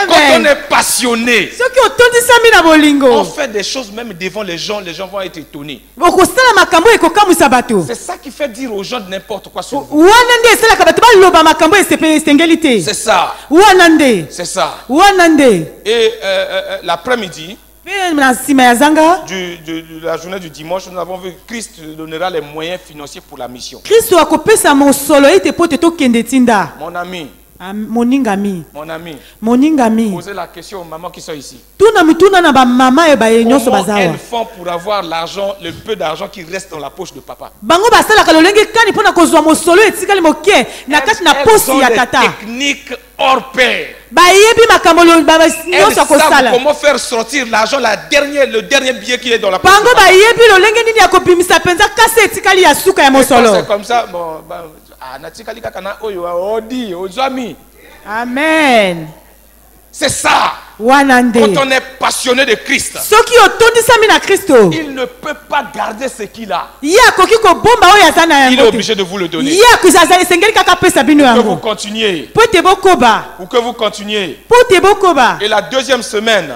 Quand on est passionné, on fait des choses même devant les gens vont être étonnés. C'est ça qui fait dire aux gens n'importe quoi sur vous. C'est ça. C'est ça. Et l'après-midi de la journée du dimanche, nous avons vu que Christ donnera les moyens financiers pour la mission. Mon ami. Mon ami, posez la question aux mamans qui sont ici. Comment elles font pour avoir l'argent, le peu d'argent qui reste dans la poche de papa? Elles ont des techniques hors pair. Elles savent comment faire sortir l'argent, le dernier billet qui est dans la poche. C'est comme ça. Bon, Amen. C'est ça. Quand on est passionné de Christ, il ne peut pas garder ce qu'il a. Il est obligé de vous le donner. Que vous continuez. Ou que vous continuez. Et la deuxième semaine,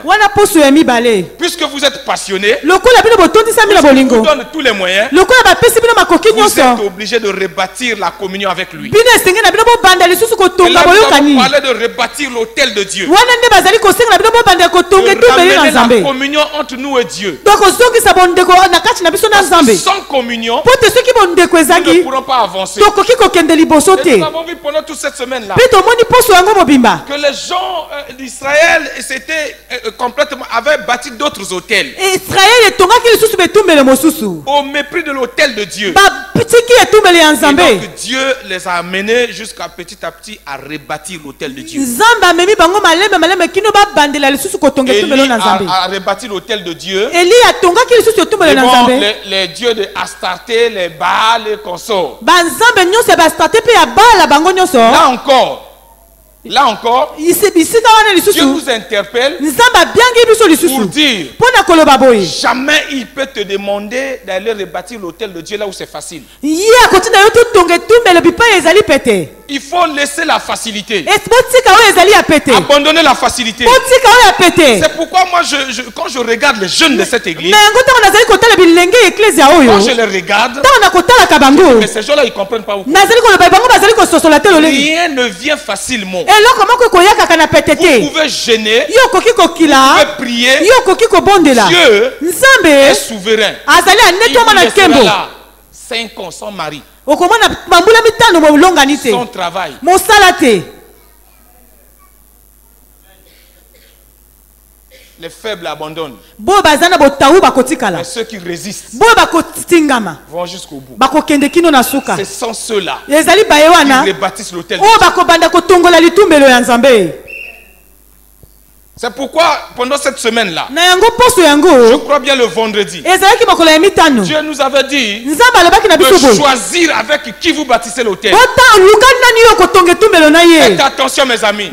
puisque vous êtes passionné, vous donne tous les moyens, vous êtes obligé de rebâtir la communion avec lui. Et là, nous avons parlé de rebâtir l'autel de Dieu. De la communion entre nous et Dieu. Sans communion, nous ne pourrons pas avancer. Et nous avons vu pendant toute cette semaine-là que les gens d'Israël avaient bâti d'autres hôtels au mépris de l'autel de Dieu. Et donc Dieu les a amenés jusqu'à petit à petit à rebâtir l'autel de Dieu. Élie a rebâti l'autel de Dieu. Les dieux de Astarté, les Baal, les consorts. Là encore, Dieu nous interpelle pour dire jamais il peut te demander d'aller rebâtir l'autel de Dieu là où c'est facile. Il faut laisser la facilité. Abandonner la facilité. C'est pourquoi moi, quand je regarde les jeunes de cette église, quand je les regarde, mais ces gens-là, ils ne comprennent pas. Rien ne vient facilement. Vous pouvez gêner, vous pouvez prier. Dieu est souverain. Il laissera là 5 ans sans mari, sans travail. Les faibles abandonnent. Mais ceux qui résistent vont jusqu'au bout. C'est sans ceux-là qui rebâtissent l'autel. C'est pourquoi pendant cette semaine-là, je crois bien le vendredi, Dieu nous avait dit de choisir avec qui vous bâtissez l'autel. Faites attention mes amis.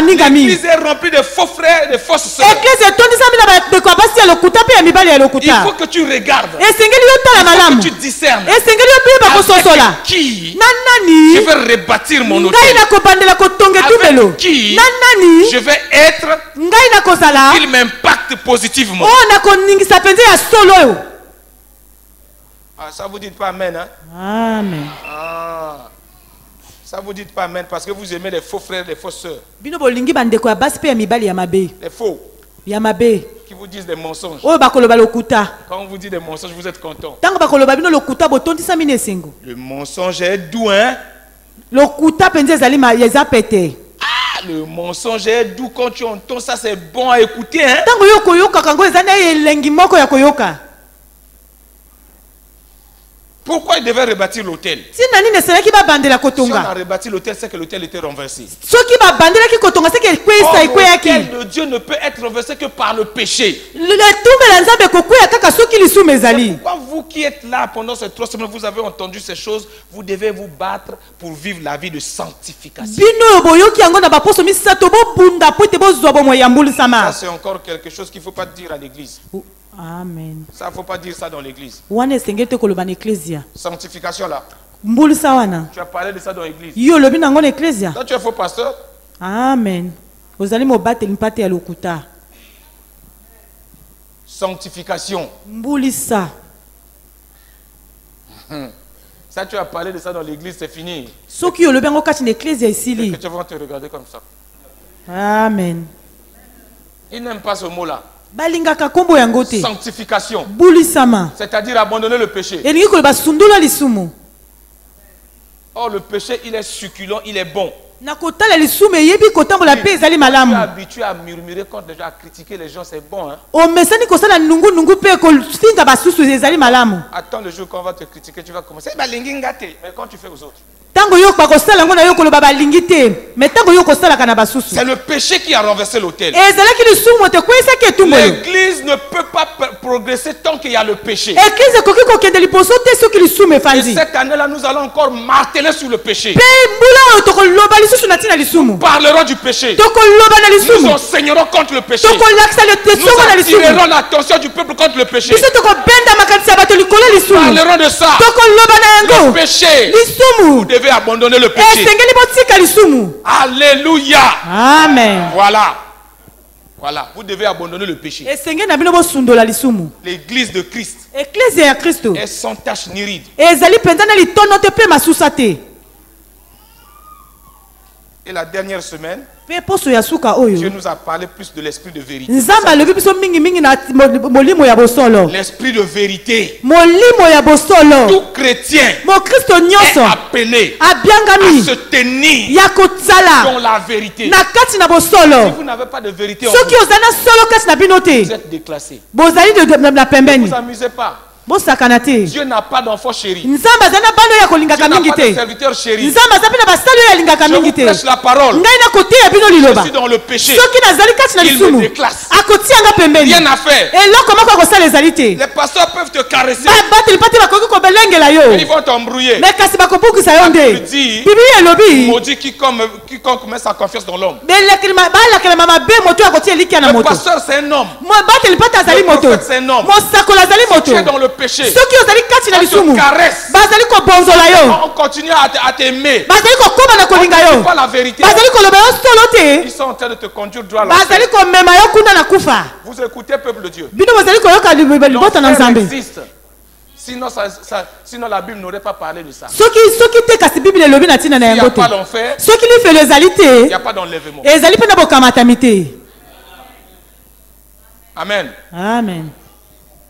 L'église est remplie de faux frères et de fausses sœurs. Il faut que tu regardes. Il faut que tu discernes avec qui je vais rebâtir mon autel. Avec qui je vais être qu'il m'impacte positivement. Ah, ça vous dit pas amen, hein? Amen. Ah, ça vous dit pas amen parce que vous aimez les faux frères et les fausses sœurs. Les faux. Qui vous disent des mensonges. Quand on vous dit des mensonges, vous êtes content. Le mensonge est doux, hein? Le mensonge est doux quand tu entends ça, c'est bon à écouter, hein? Pourquoi il devait rebâtir l'hôtel? ntina nini esalaki babandela Si on a kotonga rebâti l'hôtel, c'est que l'hôtel était renversé. soki babandelaki kotonga seke ekweyisa Or, ekweyaki l'hôtel de Dieu ne peut être renversé que par le péché. etumbela nzambe ekokweya kaka soki lisumu ezali Pourquoi vous qui êtes là pendant ces 3 semaines, vous avez entendu ces choses, vous devez vous battre pour vivre la vie de sanctification. bino oyo boyoki yango na baposo misato bobunda po ete bozwa bomoi ya Ça, mbulisama c'est encore quelque chose qu'il ne faut pas dire à l'église. amen Ça, il ne faut pas dire ça dans l'église. wana esengeli te koloba na eklesia Sanctification là. mbulisa wana Tu as parlé de ça dans l'église. yo olobi nango na eklesia Toi, tu es faux pasteur. amen ozali mobateli mpate ya lokuta Sanctification. mbulisa Ça, tu as parlé de ça dans l'église, c'est fini. soki olobi yango kati na eklesia Les esili chrétiens vont te regarder comme ça. amen Ils n'aiment pas ce mot-là. balingaka nkombo yango te Sanctification. bulisama C'est-à-dire abandonner le péché. elingi koloba sundula lisumu Or, le péché, il est succulent, il est bon. na kotala lisumu eyebi kotambola mpe ezali Tu es malamu habitué à murmurer contre les gens, à critiquer les gens, c'est bon. Hein? omesani kosala nungunungu mpe kofinga basusu ezali malamu Attends le jour qu'on va te critiquer, tu vas commencer. Mais quand tu fais aux autres. ntango yo bakosala yango na yo koloba balingi te me ntango yo kosalaka na basusu C'est le péché qui a renversé l'autel. ezalaki lisumu moto ekweyisaki etumbu oyo L'église ne peut pas progresser tant qu'il y a le péché. eglize ekoki kokende liboso te soki lisumu Et efandi cette année-là, nous allons encore marteler sur le péché. mpe mbula oyo tokoloba lisusu na ntina lisumu Nous parlerons du péché. tokoloba na Nous lisumu enseignerons contre le péché. tokolakisa Nous lesongo na lisumu attirerons l'attention du peuple contre le péché. biso tokobenda makanisi ya bato likolo Nous lisumu parlerons de ça. tokoloba na Le yango péché. Vous lisumu devez abandonner le péché. esengeli botika lisumu Alléluia. amen Voilà. Voilà. Vous devez abandonner le péché. esengeli na bino bosundola lisumu L'église de Christ eklezia ya kristo est sans tache ni ride. ezali mpenza na litono te mpe masusa te Et la dernière semaine, mpe poso ya suka Dieu oyo nous a parlé plus de l'esprit de vérité. nzambe alobi biso mingimingi na molimo ya bosolo L'esprit de vérité. molimo ya bosolo Tout chrétien mokristo est nyonso appelé à abiangami se tenir ya kotsala dans la vérité. na kati na Si bosolo vous n'avez pas de vérité en soki vous, ozali na solo kati na bino vous te êtes déclassé. bozali na Ne pembeni vous amusez pas. bosakana te Dieu n'a pas d'enfant chéri. nzambe azali na bana oyo ya Dieu kolingaka n'a mingi pas de te serviteur chéri. nzambe aza mpe na basali oyo alingaka Je mingi vous te prêche la parole. ngai na koteya bino Je liloba suis dans le péché. soki nazali kati na Il me lisumu déclasse. akotianga pembeni Rien à faire. eloko moko ya kosala ezali te Les pasteurs peuvent te caresser. bateli mpe te bakoki kobelengela yo Mais ils vont t'embrouiller. me kasi bakobukisa yo La nde Bible dit, biblia elobi maudit quiconque met sa confiance dans l'homme. balakelema mabe moto oyo akotia elikya na Le moto pasteur, c'est un homme. bateli mpe te azali Le moto prophète, c'est un homme. mosakoli azali moto Tu es dans le péché. soki ozali kati na On te lisumu caresse. bazali kobonzola yo On continue à t'aimer. bazali kokóma na kolinga C'est yo pas la vérité. bazali koloba yo solo te Ils sont en train de te conduire droit à l'enfer. bazali komema yo kuna na kufa Vous écoutez, peuple de Dieu. bino bozali koyoka libota na L'enfer nzambe existe. Sinon la Bible n'aurait pas parlé de ça. soki te kasi biblia elobi na ntina na Il n'y yango a te pas l'enfer, soki lifelo ezali il n'y te a pas d'enlèvement. ezali mpe na bokamatami te Amen. amen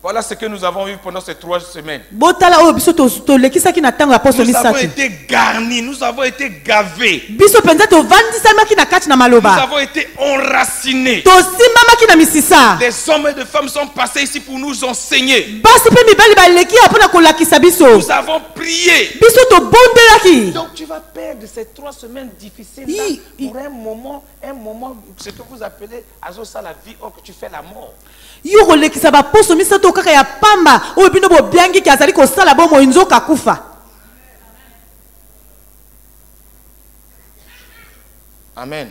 Voilà ce que nous avons vu pendant ces 3 semaines. botala oyo biso tolekisaki na ntango ya poso Nous avons misato été garnis, nous avons été gavés, biso mpenza tovandisamaki na kati na nous maloba avons été enracinés. tosimbamaki na misisa Les hommes et les femmes sont passés ici pour nous enseigner. basi mpe mibali baleki ya mpona kolakisa biso Nous avons prié. biso tobondelaki Donc tu vas perdre ces 3 semaines difficiles là pour un moment, ce que vous appelez Azosa la vie, or que tu fais la mort. yo kolekisa baposo misato kaka ya pamba oyo bino bobiangiki azali kosala bomoi nzoka kufa Amen.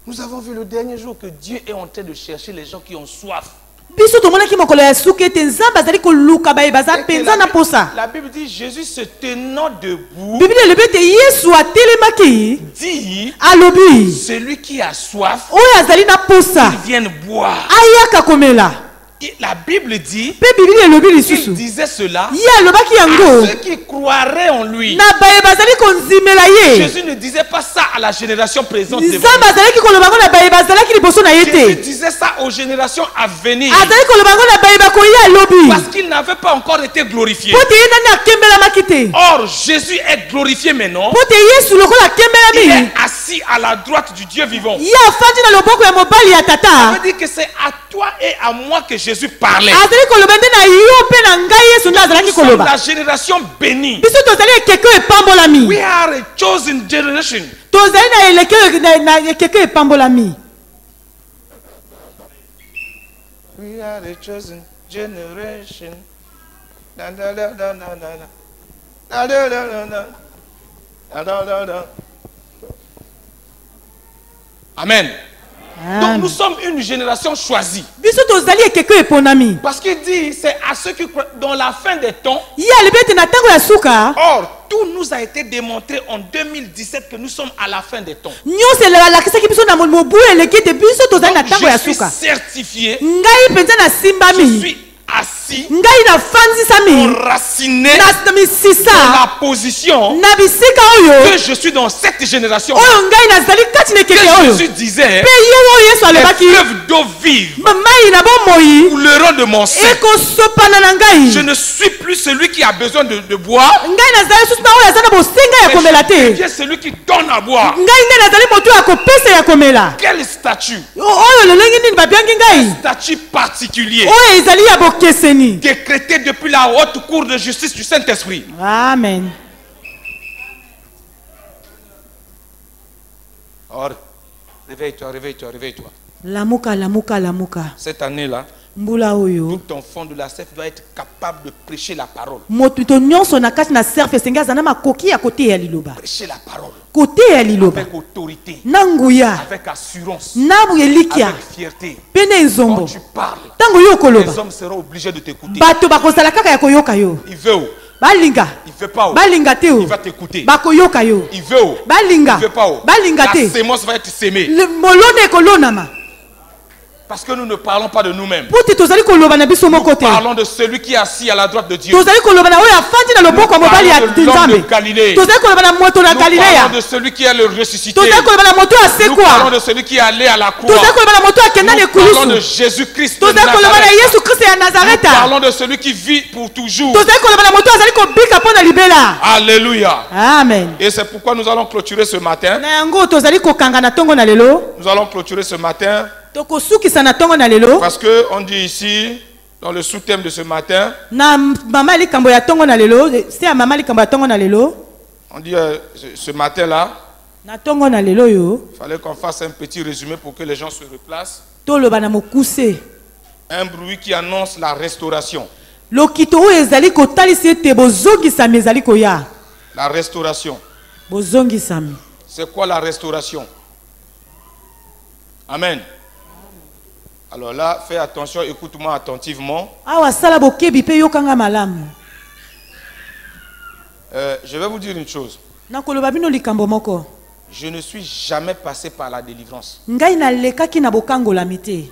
Nous avons vu le dernier jour que Dieu est en train de chercher les gens qui ont soif. biso tomonaki mokolo ya suka ete nzambe azali koluka baye baza mpenza na posa La Bible dit Jésus se tenant debout biblia elobi ete yesu atelemaki dit alobi celui qui a soif oyo azali na posa qu'il vienne boire. ayaka komela Et la Bible dit mpe biblia elobi il lisusu disait cela ye alobaki à yango ceux qui croiraient en lui. na baye bazali konzimela ye Jésus ne disait pas ça à la génération présente. devant nzambe azalaki koloba ngo na baye bazalaki liboso na ye nous. Jésus te disait ça aux générations à venir azali koloba ngo na baye bakoya alobi parce qu'il n'avait pas encore été glorifié. mpo te ye nani akembelamaki te Or, Jésus est glorifié maintenant. mpo te yesu lokola Il akembelami est assis à la droite du Dieu vivant. ye afandi na loboko ya mobali ya Ça tata veut dire que c'est à toi et à moi que Jésus parlait. azali koloba nde na yo mpe na na ngai Yesu nde azalaki Nous sommes koloba. la génération bénie. Biso tozali ekeke epambolami. We are a chosen generation. Tozali na eleke na ekeke epambolami. We are a chosen generation. Da, da, da, da, da, da, da. Da, da, da, da, da. Da, da, da, da. Amen. Donc nous sommes une génération choisie. Biso tozali ekeke eponami. Parce qu'il dit, c'est à ceux qui croient dans la fin des temps. Ya lebete na tango ya suka. Or, tout nous a été démontré en 2017 que nous sommes à la fin des temps. Nyonse la kisaki biso na mobu eleki te biso tozali na tango ya Je suis suka. certifié. Ngai penza na Je simbami. suis assis, Ngai na fanzisami. enraciné Na misisa. dans la position Na bisika oyo. que je suis dans cette génération. Oyo ngai nazali kati na Que ekeke oyo. Jésus disait, Pe ye oyo Yesu les alobaki. fleuves d'eau vive Mai na bomoi. couleront de mon sein. Ekosopana na ngai. Je ne suis plus celui qui a besoin de boire. Ngai nazali susu na oyo aza na bosenga ya komela Mais je te. deviens celui qui donne à boire. Ngai nde nazali moto ya kopesa ya komela. Quel statut? Oyo lolenge nini babiangi ngai. Statut particulier Oyo ezali ya bokeseni. décrété depuis la haute cour de justice du Saint-Esprit. Amen. Or, réveille-toi, réveille-toi, réveille-toi. Lamuka, lamuka, lamuka. Cette année-là, Mbula oyo. tout enfant de la CEF doit être capable de prêcher la parole. Moto nyonso na kati na serfe senga zana makoki ya kote ya liloba. Prêcher la parole Kote ya liloba. avec autorité, Nanguya. avec assurance, Nabu elikia. avec fierté. Pene Quand nzombo. tu parles, Tango yo les koloba. hommes seront obligés de t'écouter. Bato bakozala kaka ya koyoka yo. Il veut où? Balinga. Il veut pas où? Balinga te Il o. va t'écouter. Bakoyoka yo. Il veut où? Balinga. Il veut pas où? Balinga La te. sémence va être sémée. Le molone kolonama. Parce que nous ne parlons pas de nous-mêmes. Puti tozali koloba na biso moko Nous te. parlons de celui qui est assis à la droite de Dieu. Tozali koloba na oyo afandi na loboko ya mobali ya Parlons de l'homme Nzambe. de Galilée. Tozali koloba na moto na Nous Galiléa. parlons de celui qui est le ressuscité. Tozali koloba na moto Nous asekwa. parlons de celui qui est allé à la croix. Tozali koloba na moto akenda na Nous parlons de ekulusu. Jésus-Christ de Tozali koloba na Nazareth. Yesu Kristo ya Nous Nazareta. parlons de celui qui vit pour toujours. Tozali koloba na moto azali kobika mpo na libela. Alléluia. Amen. Et c'est pourquoi nous allons clôturer ce matin. Na yango tozali kokanga na tongo na lelo. Nous allons clôturer ce matin Tokosukisa na tongo na lelo. parce que on dit ici, dans le sous-thème de ce matin, Na mama likambo ya tongo na lelo. Se ya mama likambo ya tongo na lelo. on dit ce matin-là, Na tongo na lelo yo. il fallait qu'on fasse un petit résumé pour que les gens se replacent. Toloba na mokuse. Un bruit qui annonce la restauration. Lokito oyo ezali kotalisa ete bozongisami ezali koya. La restauration. Bozongisami. C'est quoi la restauration? Amen. Alors là, fais attention, écoute-moi attentivement. Awa sala bokebi pe yokanga malamu. Je vais vous dire une chose. Na koloba bino likambo moko. Je ne suis jamais passé par la délivrance. Ngai na lekaki na bokangola mite.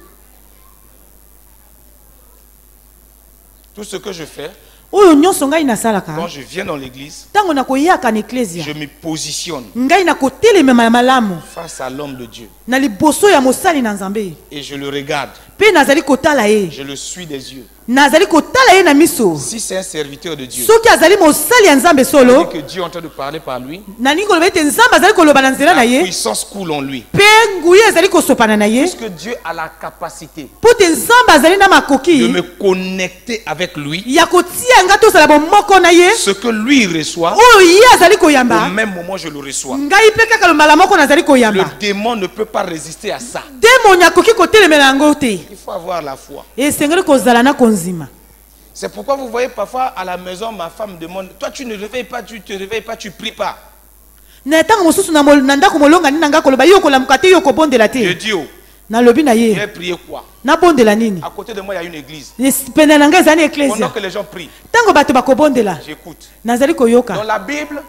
Tout ce que je fais, Oyo nyonso ngai nasalaka. quand je viens dans l'église, Tango na koyaka na eklezia. je me positionne Ngai na kotelemema malamu. face à l'homme de Dieu Na liboso ya mosali na Nzambe. et je le regarde. Pe nazali kotala ye. Je le suis des yeux. Nazali kotala ye na miso. Si c'est un serviteur de Dieu, Soki azali mosali ya Nzambe solo. que Dieu est en train de parler par lui, Nani koloba ete Nzambe azali koloba na nzela na la ye. puissance coule en lui. Pe nguye ezali kosopana na ye. Puisque Dieu a la capacité Pote Nzambe azali na de makoki. me connecter avec lui, Ya kotia nga tosala bomoko na ye. ce que lui reçoit, Oyo ye azali au koyamba. même moment je le reçois. Ngai pe kaka lombala moko nazali Le koyamba. démon ne peut pas résister à ça. Demoni akoki kotelemela yango te. Il faut avoir la foi. Esengeli kozala na konzima. C'est pourquoi vous voyez parfois à la maison, ma femme demande, toi tu ne réveilles pas, tu te réveilles pas, tu pries pas. Na tango mosusu na ndako molonga ni nanga koloba yo kolamuka te yo kobondela Je te. dis, oh, Nalobi na je ye. vais prier quoi? Na bondela nini? À côté de moi, il y a une église. Pene na ngai ezali Pendant eklesia. que les gens prient, Tango bato bakobondela. j'écoute. Nazali Dans koyoka. la Bible,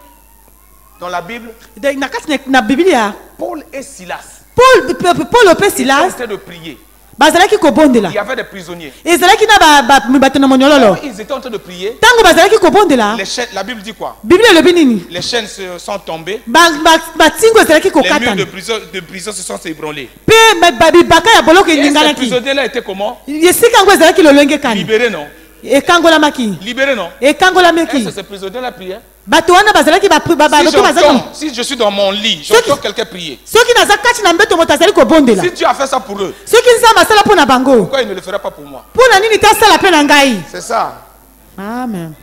Na kati na Biblia, Paul et Silas Paul pe étaient en Silas train de prier. bazalaki kobondela. Il y avait des prisonniers. Ezalaki na bato na monyololo. Quand ils étaient en train de prier, Tango bazalaki kobondela. les chaînes, la Bible dit quoi? Biblia elobi nini? Les chaînes sont tombées. Batingo ezalaki Les murs kokatana. de prison se sont ébranlés. Pe bibaka ya boloko Et ces eninganaki. prisonniers-là étaient comment? Esika yango ezalaki lolenge kani. Libérés, non? Ekangolamaki. Libérés, non? Ekangolamaki. Est-ce que ces prisonniers-là priaient? Bato wana bazalaki Si je suis dans mon lit, j'entends quelqu'un prier. soki naza kati na mbeto moto azali kobondela. Si Dieu a fait ça pour eux, Soki Nzambe asala mpo na bango. pourquoi il ne le fera pas pour moi? Mpo na nini te asala mpe na ngai? C'est ça. Amen.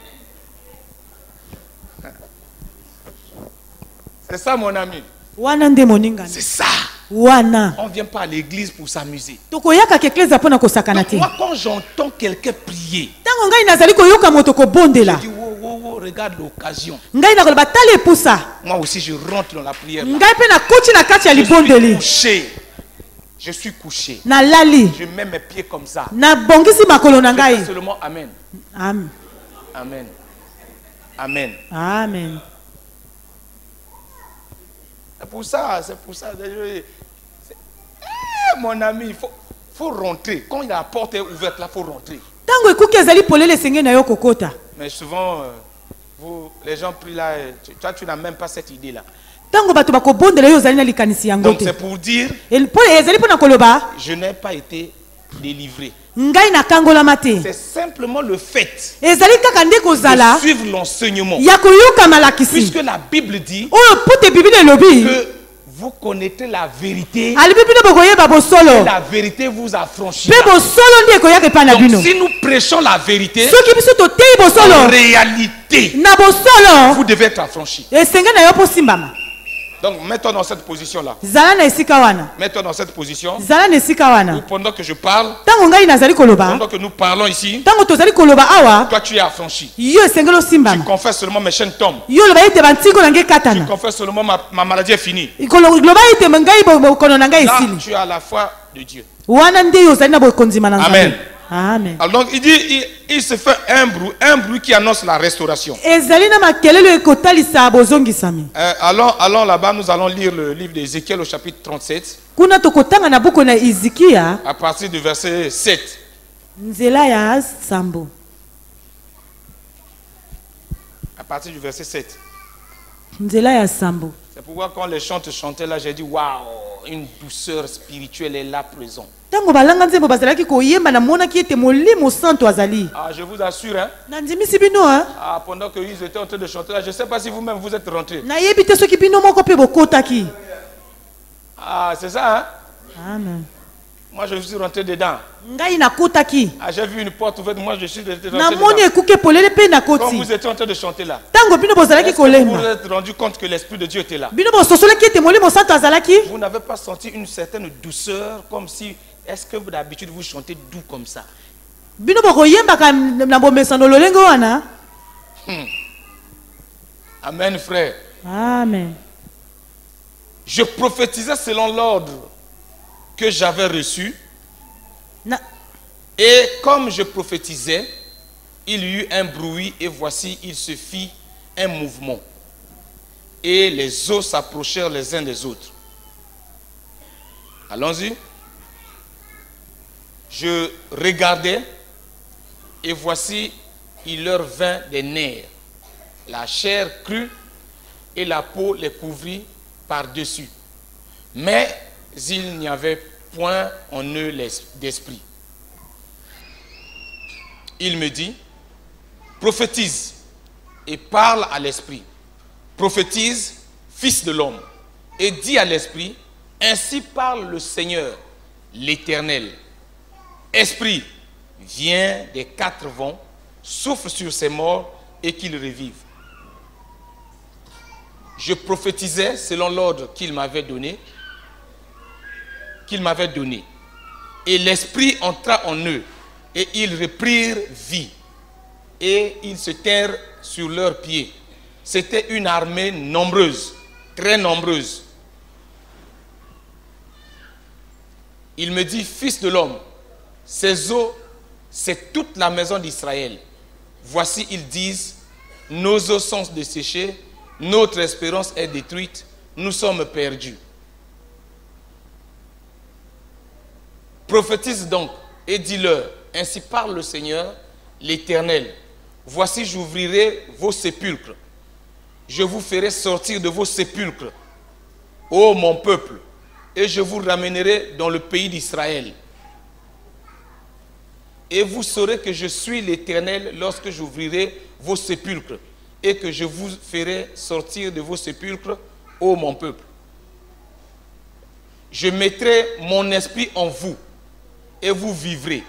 C'est ça, mon ami. Wana nde moningana. C'est ça. Wana. On ne vient pas à l'église pour s'amuser. Tokoyaka kekleza pona kosakana te. Moi, quand j'entends quelqu'un prier, Tango ngai nazali koyoka moto kobondela. je dis, wow, regarde l'occasion. Ngai na koloba tale pusa. Moi aussi, je rentre dans la prière. Là. Ngai pe na koti na kati ya libondeli. Je suis couché. Na lali. Je mets mes pieds comme ça. Na bongisi makolo na Je ngai. fais seulement Amen. Amen. Amen. Amen. Amen. C'est pour ça. Mon ami, il faut rentrer. Quand la porte est ouverte, là, il faut rentrer. Tango ekuki ezali polele senge na yo kokota. Mais souvent, les gens prient là, toi, tu n'as même pas cette idée-là. Tango bato bakobondela yo ozali na likanisi yango Donc te. c'est pour dire, Ezali pona koloba. je n'ai pas été délivré. Ngai na kangolama te. C'est simplement le fait Ezali kaka nde kozala. de suivre l'enseignement. Ya koyoka malakisi. Puisque la Bible dit Oyo pote Bible elobi. que vous connaissez la vérité Ali bibino bokoyeba bosolo. et la vérité vous affranchira. Pe bosolo ndi ekoyaka epa na bino. Donc si nous prêchons la vérité, Soki biso totei en bosolo. réalité, Na bosolo. vous devez être affranchi. Esenge na yo po simbama. Donc mets-toi dans cette position-là. Zala na esika wana. Mets-toi dans cette position. Zala na esika wana. Pendant que je parle, Tango ngai nazali koloba. pendant que nous parlons ici, Tango tozali koloba awa. toi tu es affranchi. Yo esengelo Tu simbama. confesses seulement mes chaînes tombent. Yo loba ete bantingo na ngai Tu katana. confesses seulement ma maladie est finie. Loba ete ngai bokono na ngai Là, esili. tu as la foi de Dieu. Wana nde yo ozali na bokonzima na Amen. Nzambe. Amen. Alors donc il dit, il se fait un bruit qui annonce la restauration. Ezali na makelelo ekotalisa bozongisami. Allons là-bas, nous allons lire le livre d'Ézéchiel au chapitre 37, Kuna tokotanga na buku na Izikia à partir du verset 7. nzela ya sambo. À partir du verset 7. Nzela ya sambo. C'est pourquoi quand les chants chantaient là, j'ai dit, waouh, une douceur spirituelle est là présente. Tango balanga nzembo bazalaki koyemba na monaki ete molimo santo azali. Ah, je vous assure, hein, Na ndimisi bino hein. pendant qu'ils étaient en train de chanter là, je ne sais pas si vous-même vous êtes rentrés. Na yebi te soki bino moko pe bokotaki. Ah, c'est ça, hein? Amen. Moi, je suis rentré dedans. Ngai nakotaki. Ah, j'ai vu une porte ouverte, moi, je suis rentré Na dedans. moni ekuke polele pe Quand nakoti. vous étiez en train de chanter là, Tango bino bozalaki est-ce que vous vous kolemba. êtes rendu compte que l'Esprit de Dieu était là? Bino bososolaki ete molimo santo azalaki. Vous n'avez pas senti une certaine douceur, comme si, est-ce que d'habitude vous chantez doux comme ça? Bino bokoyembaka na bomesano lolenge wana. Amen, frère. Amen. Je prophétisais selon l'ordre que j'avais reçu. Na Et comme je prophétisais, il y eut un bruit et voici, il se fit un mouvement. Et les eaux s'approchèrent les uns des autres. Allons-y. Je regardais et voici, il leur vint des nerfs. La chair crue et la peau les couvrit par-dessus. Mais il n'y avait point en eux d'esprit. Il me dit, prophétise et parle à l'esprit. Prophétise, fils de l'homme, et dis à l'esprit, ainsi parle le Seigneur, l'Éternel. Esprit, viens des quatre vents, souffle sur ces morts et qu'ils revivent. Je prophétisais selon l'ordre qu'il m'avait donné, Et l'esprit entra en eux, et ils reprirent vie, et ils se tinrent sur leurs pieds. C'était une armée nombreuse, très nombreuse. Il me dit, fils de l'homme, ces eaux, c'est toute la maison d'Israël. Voici, ils disent, nos eaux sont desséchées, notre espérance est détruite, nous sommes perdus. Prophétise donc et dis-leur, ainsi parle le Seigneur, l'Éternel. Voici, j'ouvrirai vos sépulcres. Je vous ferai sortir de vos sépulcres, ô mon peuple, et je vous ramènerai dans le pays d'Israël. Et vous saurez que je suis l'Éternel lorsque j'ouvrirai vos sépulcres et que je vous ferai sortir de vos sépulcres, ô mon peuple. Je mettrai mon esprit en vous et vous vivrez.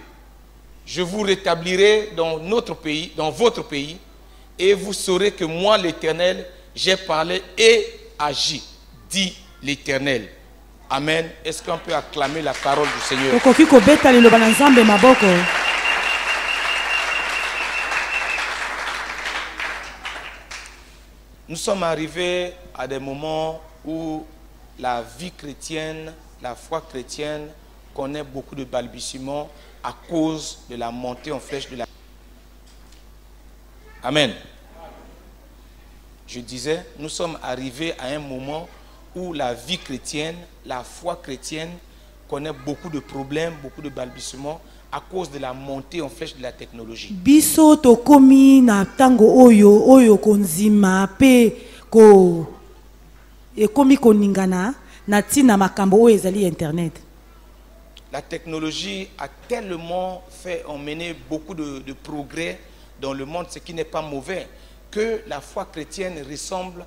je vous rétablirai dans notre pays, dans votre pays, et vous saurez que moi, l'Éternel, j'ai parlé et agi, dit l'Éternel. Amen. Est-ce qu'on peut acclamer la parole du Seigneur? Nous sommes arrivés à des moments où la vie chrétienne, la foi chrétienne connaît beaucoup de balbutiements à cause de la montée en flèche de la... Amen. Je disais, nous sommes arrivés à un moment où la vie chrétienne, la foi chrétienne connaît beaucoup de problèmes, beaucoup de balbutiements à cause de la montée en flèche de la technologie. Biso tokomi na tango oyo konzima pe ko ekomi koningana na tina makambo oyo ezali internet. La technologie a tellement fait emmener beaucoup de progrès dans le monde, ce qui n'est pas mauvais, que la foi chrétienne ressemble,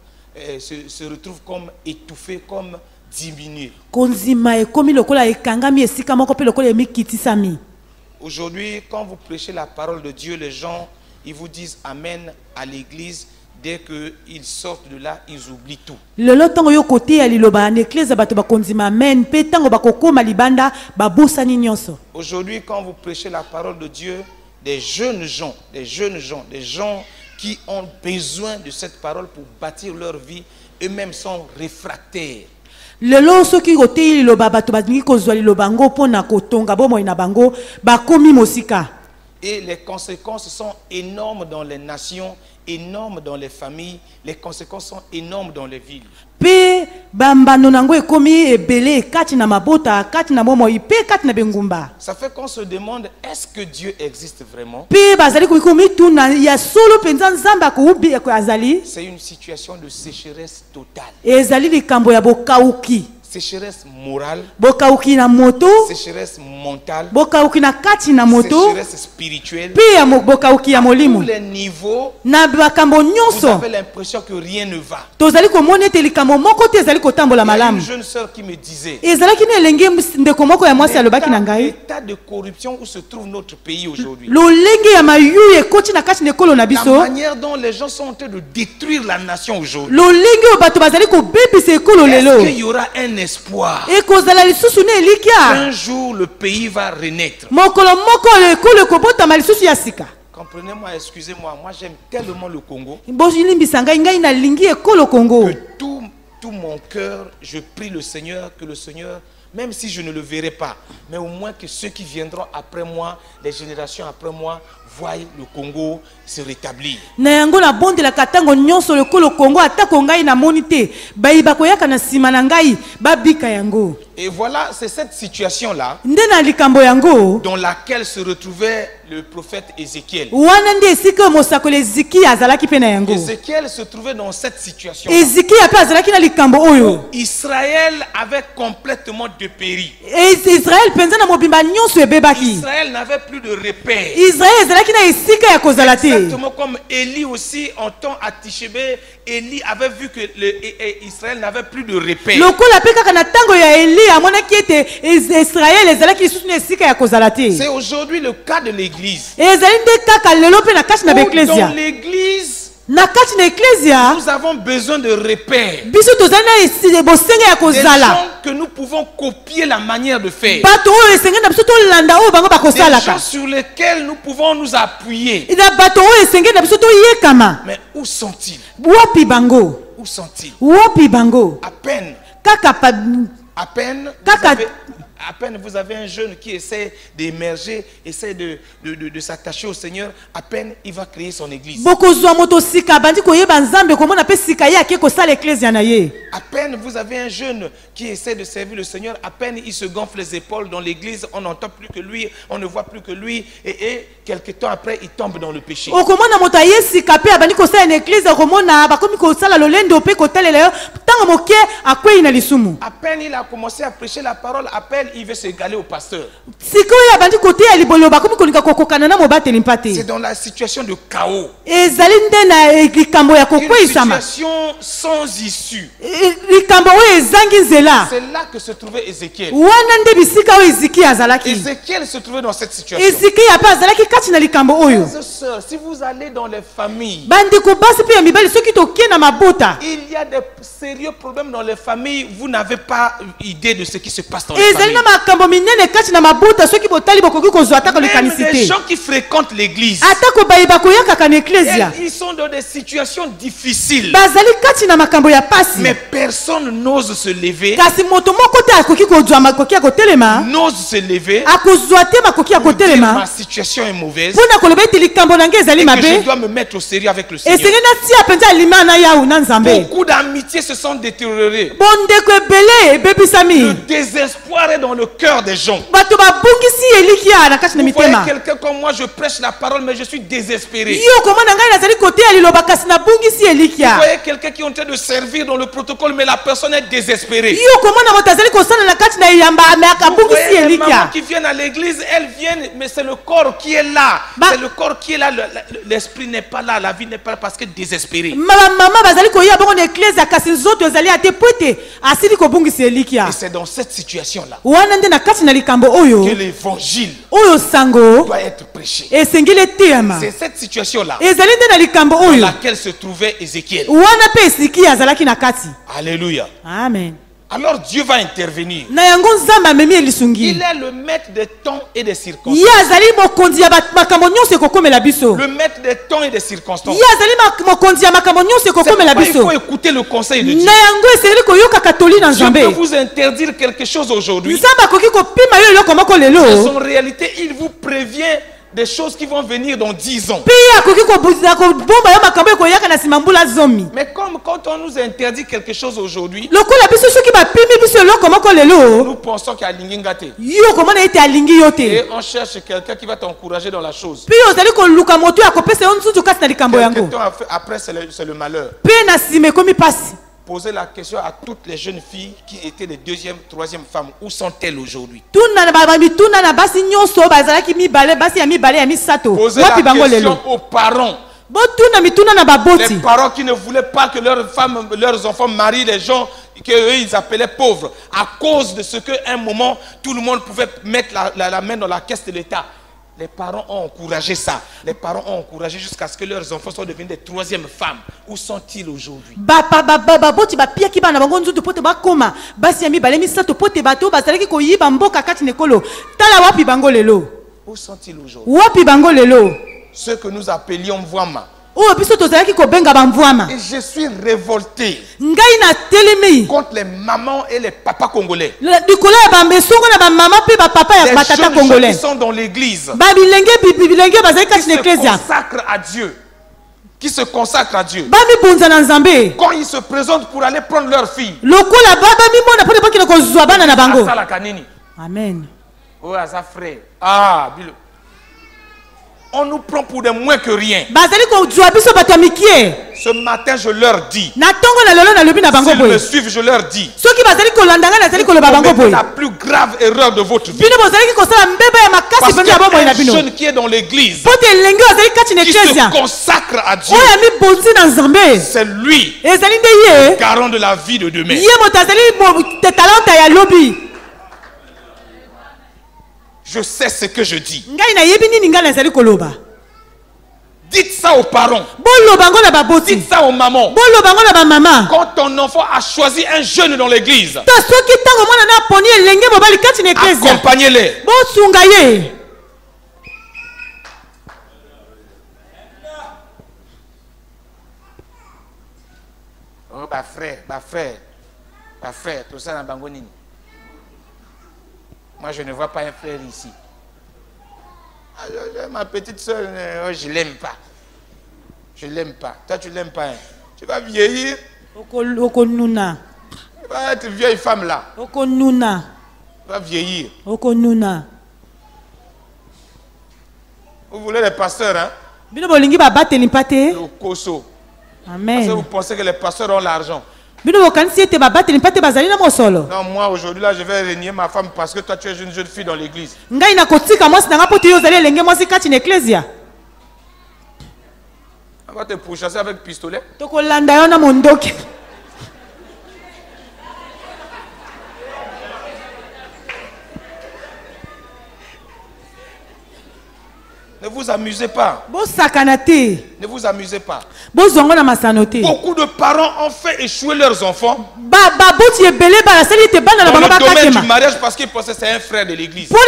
se retrouve comme étouffée, comme diminuée. Aujourd'hui, quand vous prêchez la parole de Dieu, les gens, ils vous disent Amen à l'église. Dès qu'ils sortent de là, ils oublient tout. Aujourd'hui, quand vous prêchez la parole de Dieu, des jeunes gens qui ont besoin de cette parole pour bâtir leur vie, eux-mêmes sont réfractaires. Et les conséquences sont énormes dans les nations, énormes dans les familles, les conséquences sont énormes dans les villes. Ça fait qu'on se demande, est-ce que Dieu existe vraiment? C'est une situation de sécheresse totale. Sécheresse morale, sécheresse mentale, sécheresse spirituelle. Tous les niveaux, vous avez l'impression que rien ne va. Il y a une jeune sœur qui me disait, l'état de corruption où se trouve notre pays aujourd'hui, la manière dont les gens sont en train de détruire la nation aujourd'hui, est-ce qu'il y aura un espoir qu'un jour le pays va renaître? Comprenez-moi, excusez-moi, moi j'aime tellement le Congo que tout mon cœur, je prie le Seigneur, que le Seigneur, même si je ne le verrai pas, mais au moins que ceux qui viendront après moi, les générations après moi, voient le Congo se rétablir. Et voilà, c'est cette situation-là dans laquelle se retrouvait le prophète Ézéchiel. Ézéchiel se trouvait dans cette situation. Israël avait complètement dépéri. Israël n'avait plus de repères. Exactement comme Élie aussi en temps à Tichébé, Élie avait vu que Israël n'avait plus de repères. C'est aujourd'hui le cas de l'église. Dans l'église, nous avons besoin de repères. Des gens que nous pouvons copier la manière de faire. Des gens sur lesquels nous pouvons nous appuyer. Mais où sont-ils? Où sont-ils? À peine vous avez un jeune qui essaie d'émerger, essaie de s'attacher au Seigneur, à peine il va créer son église. À peine vous avez un jeune qui essaie de servir le Seigneur, à peine il se gonfle les épaules dans l'église, on n'entend plus que lui, on ne voit plus que lui, et quelque temps après il tombe dans le péché. À peine il a commencé à prêcher la parole, à peine il veut s'égaler au pasteur. sikoyo abandi koteya libolo bakomi kolinga kokokana na mobateli mpate. C'est dans la situation de chaos. ezali nde na likambo ya Une kokweyisama. situation sans issue. likambo oyo ezangi nzela. C'est là que se trouvait Ézéchiel. wana nde bisika oyo Ezekiel azalaki. Ézéchiel se trouvait dans cette situation. Ezekiel apa azalaki kati na likambo oyo. Frères et sœurs, si vous allez dans les familles, bandeko basi mpe ya mibali soki tokie na mabota. il y a des sérieux problèmes dans les familles. Vous n'avez pas idée de ce qui se passe dans les ezali familles. na makambo minene kati na mabota soki botali bokoki kozwa atako Même likanisi les te. gens qui fréquentent l'église, atako bayi bakoyakaka na eklesia. ils sont dans des situations difficiles. bazali kati na makambo ya pasi. Mais personne n'ose se lever, kasi moto moko te akoki kozwa makoki ya kotelema. n'ose se lever akozwa te makoki ya pour dire kotelema. ma situation est mauvaise mpona koloba ete likambo na nge ezali et que je mabe. dois me mettre au sérieux avec le Seigneur. esenge natia mpenza alima na yawu na nzambe. Beaucoup d'amitiés se sont détériorées. bondeko ebele ebebisami. Le désespoir est dans le cœur des gens. bato babungisi elikia na kati na Vous voyez mitema. quelqu'un comme moi, je prêche la parole, mais je suis désespéré. yo komona ngai nazali koteya liloba kasi nabungisi Vous elikia. voyez quelqu'un qui est en train de servir dans le protocole, mais la personne est désespérée. yo komona moto azali kosala na kati na yamba me Vous akabungisi voyez les mamans elikia. qui viennent à l'église, elles viennent, mais c'est le corps qui est là. Bah- C'est le corps qui est là. L'esprit n'est pas là, la vie n'est pas là parce que désespéré. mama bazali koya bongo na eklesia kasi nzoto ezali ate po ete asili kobungisa elikia. Et c'est dans cette situation-là wana nde na kati na likambo oyo que l'évangile oyo sango doit être prêché. esengeli eteyama. C'est cette situation-là ezali nde na likambo dans oyo laquelle se trouvait Ézéchiel. wana mpe esikia azalaki na kati. Alléluia. amen. Alors Dieu va intervenir. na yango nzambe amemi elisungi. Il est le maître des temps et des circonstances. ye azali mokonzi ya makambo nyonso ekokomela biso. Le maître des temps et des circonstances. ye azali mokonzi ya makambo nyonso C'est ekokomela pourquoi il biso. faut écouter le conseil de Dieu. na yango esengeli koyoka katoli na Dieu nzambe. peut vous interdire quelque chose aujourd'hui. nzambe akoki kopima yo eloko moko Mais lelo. en réalité, il vous prévient des choses qui vont venir dans 10 ans. mpe ye akoki kobomba yo makambo ekoyaka na nsima mbula zomi. Mais comme quand on nous interdit quelque chose aujourd'hui, lokola biso soki bapimi biso eloko moko lelo. nous pensons qu'il y a lingingate. yo komona ete alingi yo te. Et on cherche quelqu'un qui va t'encourager dans la chose. mpe ozali koluka moto oyo akopesa yo nzuzu kasi na likambo Quelque yango. temps après, c'est le malheur. mpe na nsima ekomi pasi. Posez la question à toutes les jeunes filles qui étaient les deuxième, troisième femmes. Où sont-elles aujourd'hui? tuna na bamituna na basi nyonso bazalaki mibale basi ya mibale ya misato. Posez la wapi bango question lelo. aux parents. botuna mituna na Les baboti. parents qui ne voulaient pas que leurs femmes, leurs enfants marient les gens qu'eux ils appelaient pauvres. À cause de ce qu'à un moment, tout le monde pouvait mettre la main dans la caisse de l'État. Les parents ont encouragé ça. Les parents ont encouragé jusqu'à ce que leurs enfants soient devenus des troisième femmes. Où sont-ils aujourd'hui? baboti bapiaki bana bango nzutu pote bakoma basi ya mibale misato pote bato bazalaki koyiba mboka kati nekolo. tala wapi bango lelo. Où sont-ils aujourd'hui? wapi bango lelo. Ceux que nous appelions Mvwama. oyo biso tozalaki kobenga bamvwama. Et je suis révolté ngai na telemi contre les mamans et les papas congolais. likolo ya bambesongo na bamama mpe bapapa Les ya batata jeunes gens qui congolais. sont dans l'église, bilenge bazali qui kati na se eklesia. consacrent à Dieu. Qui se consacrent à Dieu. bamibunza na nzambe. Quand ils se présentent pour aller prendre leur fille, lokola bamimona mpo bakende kozwa bana na bango. Asala Kanini. amen. Oh, à sa frère. Ah, Bilo. On nous prend pour des moins que rien. bazali kozwa biso bato ya mikie. Ce matin, je leur dis. na ntongo na lelo nalobi na bango S'ils me boye. suivent, je leur dis. soki bazali kolanda ngai nazali koloba bango Commettez boye. la plus grave erreur de votre vie. bino bozalaki kosala mbeba ya makasi Parce pene ya bomoi na qu'un bino. jeune qui est dans l'église, po te elenge oyo azali kati na qui eklesia se consacre à Dieu, oyo amibonzi na nzambe c'est lui, ezali nde ye garant de la vie de demain. ye moto azali talenta ya lobi. Je sais ce que je dis. ngai nayebi nini ngai nazali koloba. Dites ça aux parents. boloba ngo na baboti. Dites ça aux mamans. boloba ngo na bamama. Quand ton enfant a choisi un jeune dans l'église, ta soki ntango mwana na aponi elenge mobali kati na eklesia accompagnez-les. bosunga ye. Oh, frère, tout ça dans Bangonini. Moi, je ne vois pas un frère ici. Ma petite soeur, je ne l'aime pas. Je ne l'aime pas. Toi, tu ne l'aimes pas. Hein. Tu vas vieillir. okonuna. Tu vas être vieille femme là. okonuna. Tu vas vieillir. okonuna. Vous voulez les pasteurs, hein? bino bolingi babateli mpa te. Le Koso. Parce amen. que vous pensez que les pasteurs ont l'argent. Non, moi aujourd'hui là, je vais régner ma femme parce que toi tu es une jeune fille dans l'église. On On va te pourchasser avec pistolet. Ne vous amusez pas. Ne vous amusez pas. Beaucoup de parents ont fait échouer leurs enfants dans le domaine du mariage parce qu'ils pensaient que c'est un frère de l'église. Alors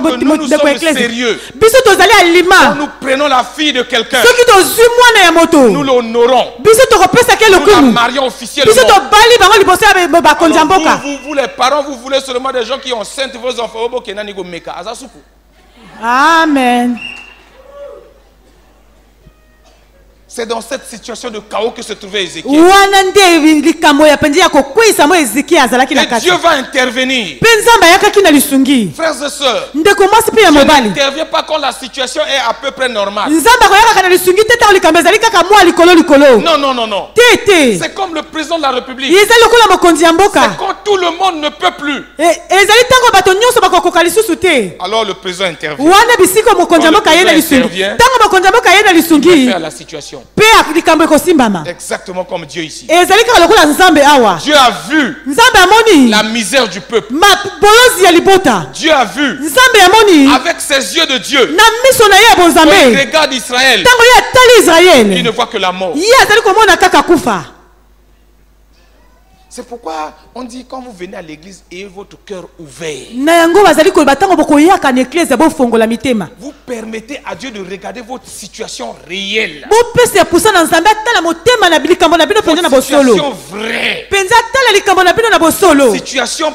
que nous sommes sérieux. Quand nous prenons la fille de quelqu'un, nous l'honorons. Nous la marions officiellement. Alors vous les parents, vous voulez seulement des gens qui ont saintes vos enfants. Amen. C'est dans cette situation de chaos que se trouvait Ézéchiel. Et Dieu va intervenir. Frères et sœurs, Dieu n'intervient pas quand la situation est à peu près normale. Non, non, non, non. C'est comme le président de la République. C'est quand tout le monde ne peut plus. Alors le président intervient. Quand le président intervient, il met fin à la situation. Exactement comme Dieu ici. Dieu a vu la misère du peuple. Dieu a vu avec ses yeux de Dieu. Quand il regarde Israël, il ne voit que la mort. C'est pourquoi on dit quand vous venez à l'église, ayez votre cœur ouvert. Vous permettez à Dieu de regarder votre situation réelle. Votre situation vraie. Situation,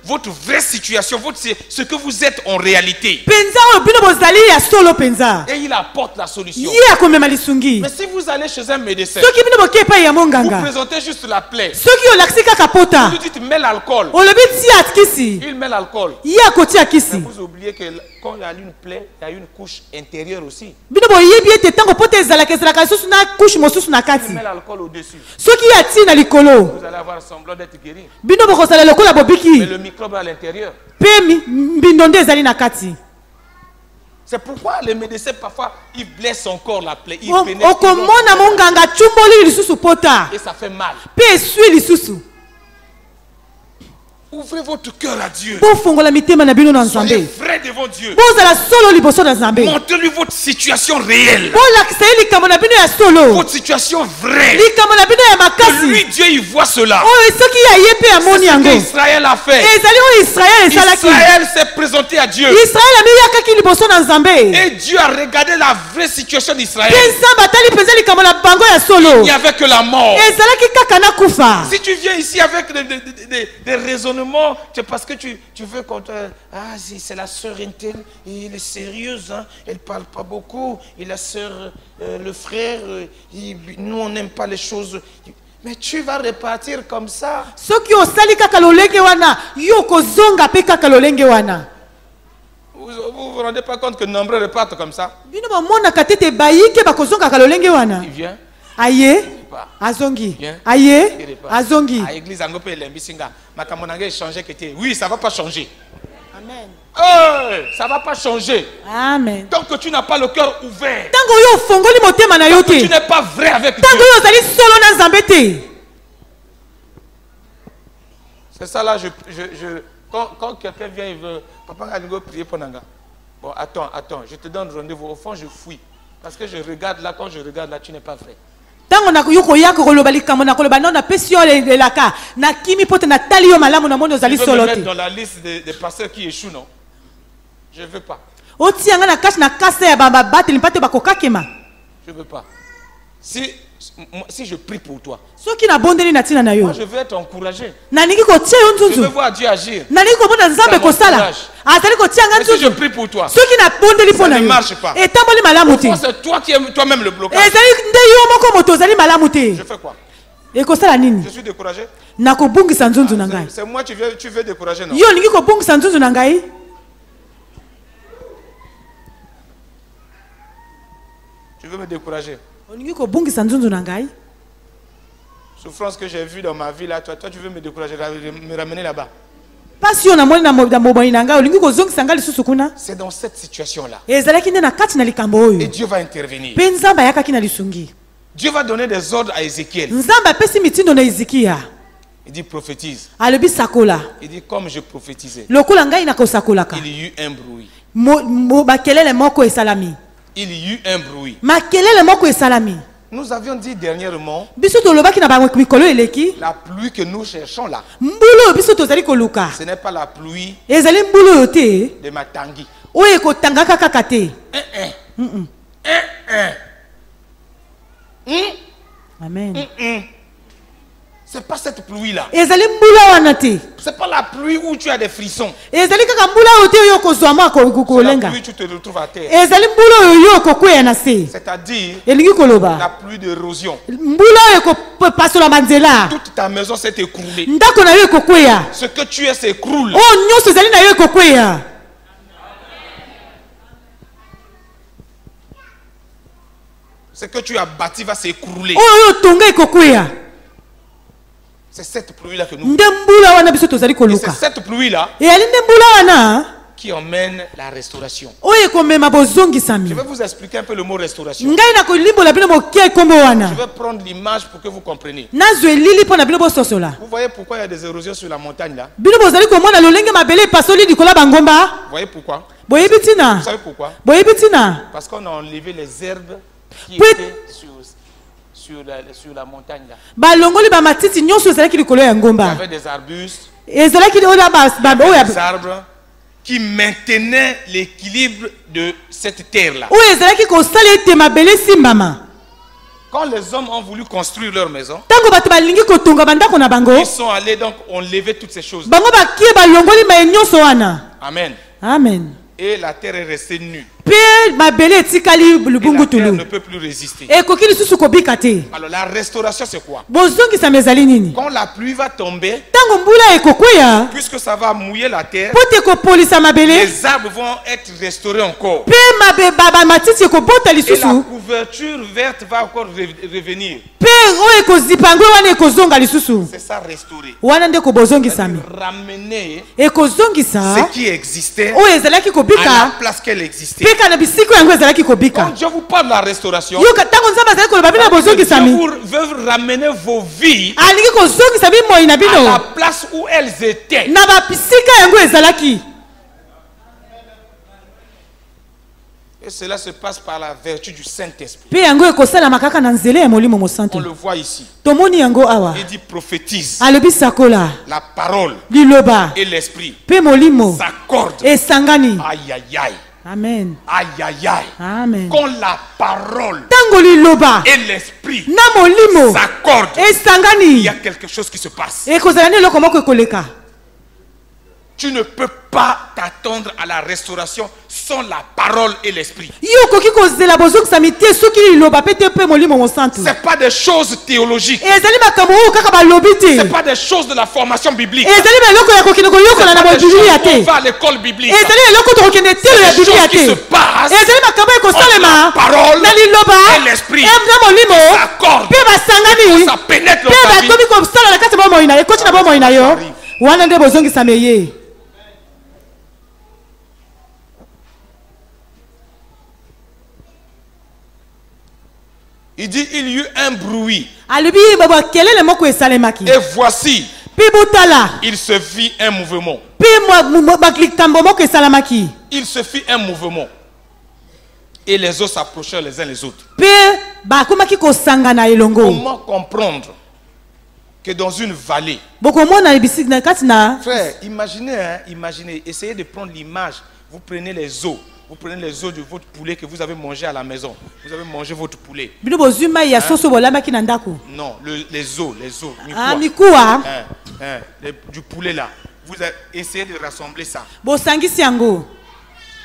votre vraie situation, ce que vous êtes en réalité. Et il apporte la solution. Mais si vous allez chez un médecin, vous présentez juste la plaie. Vous lui dites mets l'alcool. Il met l'alcool. Mais vous oubliez que quand il y a une plaie, il y a une couche intérieure aussi. Il met l'alcool au-dessus. Vous allez avoir semblant d'être guéri. Mais le microbe à l'intérieur. C'est pourquoi les médecins parfois ils blessent encore la plaie. Ils et ça fait mal. Ouvrez votre cœur à Dieu. Soyez vrai devant Dieu. Montrez-lui votre situation réelle. Votre situation vraie. Que lui, Dieu, il voit cela. C'est ce qu'Israël a fait. Israël s'est présenté à Dieu. Et Dieu a regardé la vraie situation d'Israël. Il n'y avait que la mort. Si tu viens ici avec des raisonnements, c'est parce que tu veux qu'on te... Ah, c'est la sœur Intel, elle est sérieuse, hein? Elle parle pas beaucoup. Et la sœur, le frère, nous on n'aime pas les choses. Mais tu vas repartir comme ça. Vous vous rendez pas compte que nombreux repartent comme ça? Il vient. Aye, azongi. Aye, azongi. À l'église, on peut l'embisinga. Ma camonanga changé que tu. Oui, ça va pas changer. Amen. Ça va pas changer. Amen. Tant que tu n'as pas le cœur ouvert. Tant que tu n'es pas vrai avec Dieu. C'est ça là, quand quelqu'un vient, il veut. Papa, il veut prier pour Nanga. Bon, attends, je te donne rendez-vous. Au fond, je fuis. Parce que je regarde là, quand je regarde là, tu n'es pas vrai. Je ne veux me mettre dans la liste des pasteurs qui échouent, non? Je ne veux pas. Je ne veux pas. Si je prie pour toi, moi je veux être encouragé. Je veux voir Dieu agir. Mais si je prie pour toi, ça ne marche pas. C'est toi qui es toi-même le blocage. Je fais quoi? Je suis découragé. C'est moi tu veux décourager, non? Tu veux me décourager? Souffrance que j'ai vue dans ma vie là, toi tu veux me décourager, me ramener là-bas. C'est dans cette situation-là. Et Dieu va intervenir. Dieu va donner des ordres à Ézéchiel. Il dit prophétise. Il dit comme je prophétisais. Il y eut un bruit. Il y eut un bruit. Nous avions dit dernièrement la pluie que nous cherchons là. Ce n'est pas la pluie de Matangi. Amen. C'est pas cette pluie là. C'est pas la pluie où tu as des frissons. C'est la pluie où tu te retrouves à terre. C'est-à-dire la pluie d'érosion. Toute ta maison s'est écroulée. Ce que tu es s'écroule. Ce que tu as bâti va s'écrouler. C'est cette pluie-là que nous. Et c'est cette pluie-là qui emmène la restauration. Je vais vous expliquer un peu le mot restauration. Je vais prendre l'image pour que vous compreniez. Vous voyez pourquoi il y a des érosions sur la montagne là? Vous voyez pourquoi? Vous savez pourquoi? Parce qu'on a enlevé les herbes qui étaient sur la montagne là. Il y avait des arbustes, des arbres qui maintenaient l'équilibre de cette terre là. Quand les hommes ont voulu construire leur maison, ils sont allés donc enlever toutes ces choses. Amen. Amen. Et la terre est restée nue. Et la terre ne peut plus résister. Alors la restauration c'est quoi? Quand la pluie va tomber, puisque ça va mouiller la terre, les arbres vont être restaurés encore. Et la couverture verte va encore revenir. C'est ça restaurer. Ramener ce qui existait à la place qu'elle existait. Quand Dieu vous parle de la restauration, Dieu veut ramener vos vies à la place où elles étaient. Et cela se passe par la vertu du Saint-Esprit. On le voit ici. Il dit prophétise. La parole et l'esprit s'accordent. Aïe aïe aïe. Amen. Aïe aïe aïe. Amen. Quand la parole et l'esprit s'accordent, il y a quelque chose qui se passe. Tu ne peux pas t'attendre à la restauration sans la parole et l'esprit. C'est pas des choses théologiques. C'est pas des choses de la formation biblique. C'est pas des choses qu'on va à l'école biblique. C'est des choses qui se passent entre la parole et l'esprit. Ça s'accorde. Ça pénètre dans ta vie. Il dit il y eut un bruit. Et voici, il se fit un mouvement. Il se fit un mouvement. Et les eaux s'approchèrent les uns les autres. Comment comprendre que dans une vallée, frère, imaginez, essayez de prendre l'image. Vous prenez les eaux. Vous prenez les os de votre poulet que vous avez mangé à la maison. Vous avez mangé votre poulet. Non, les os. Du poulet là. Vous essayez de rassembler ça.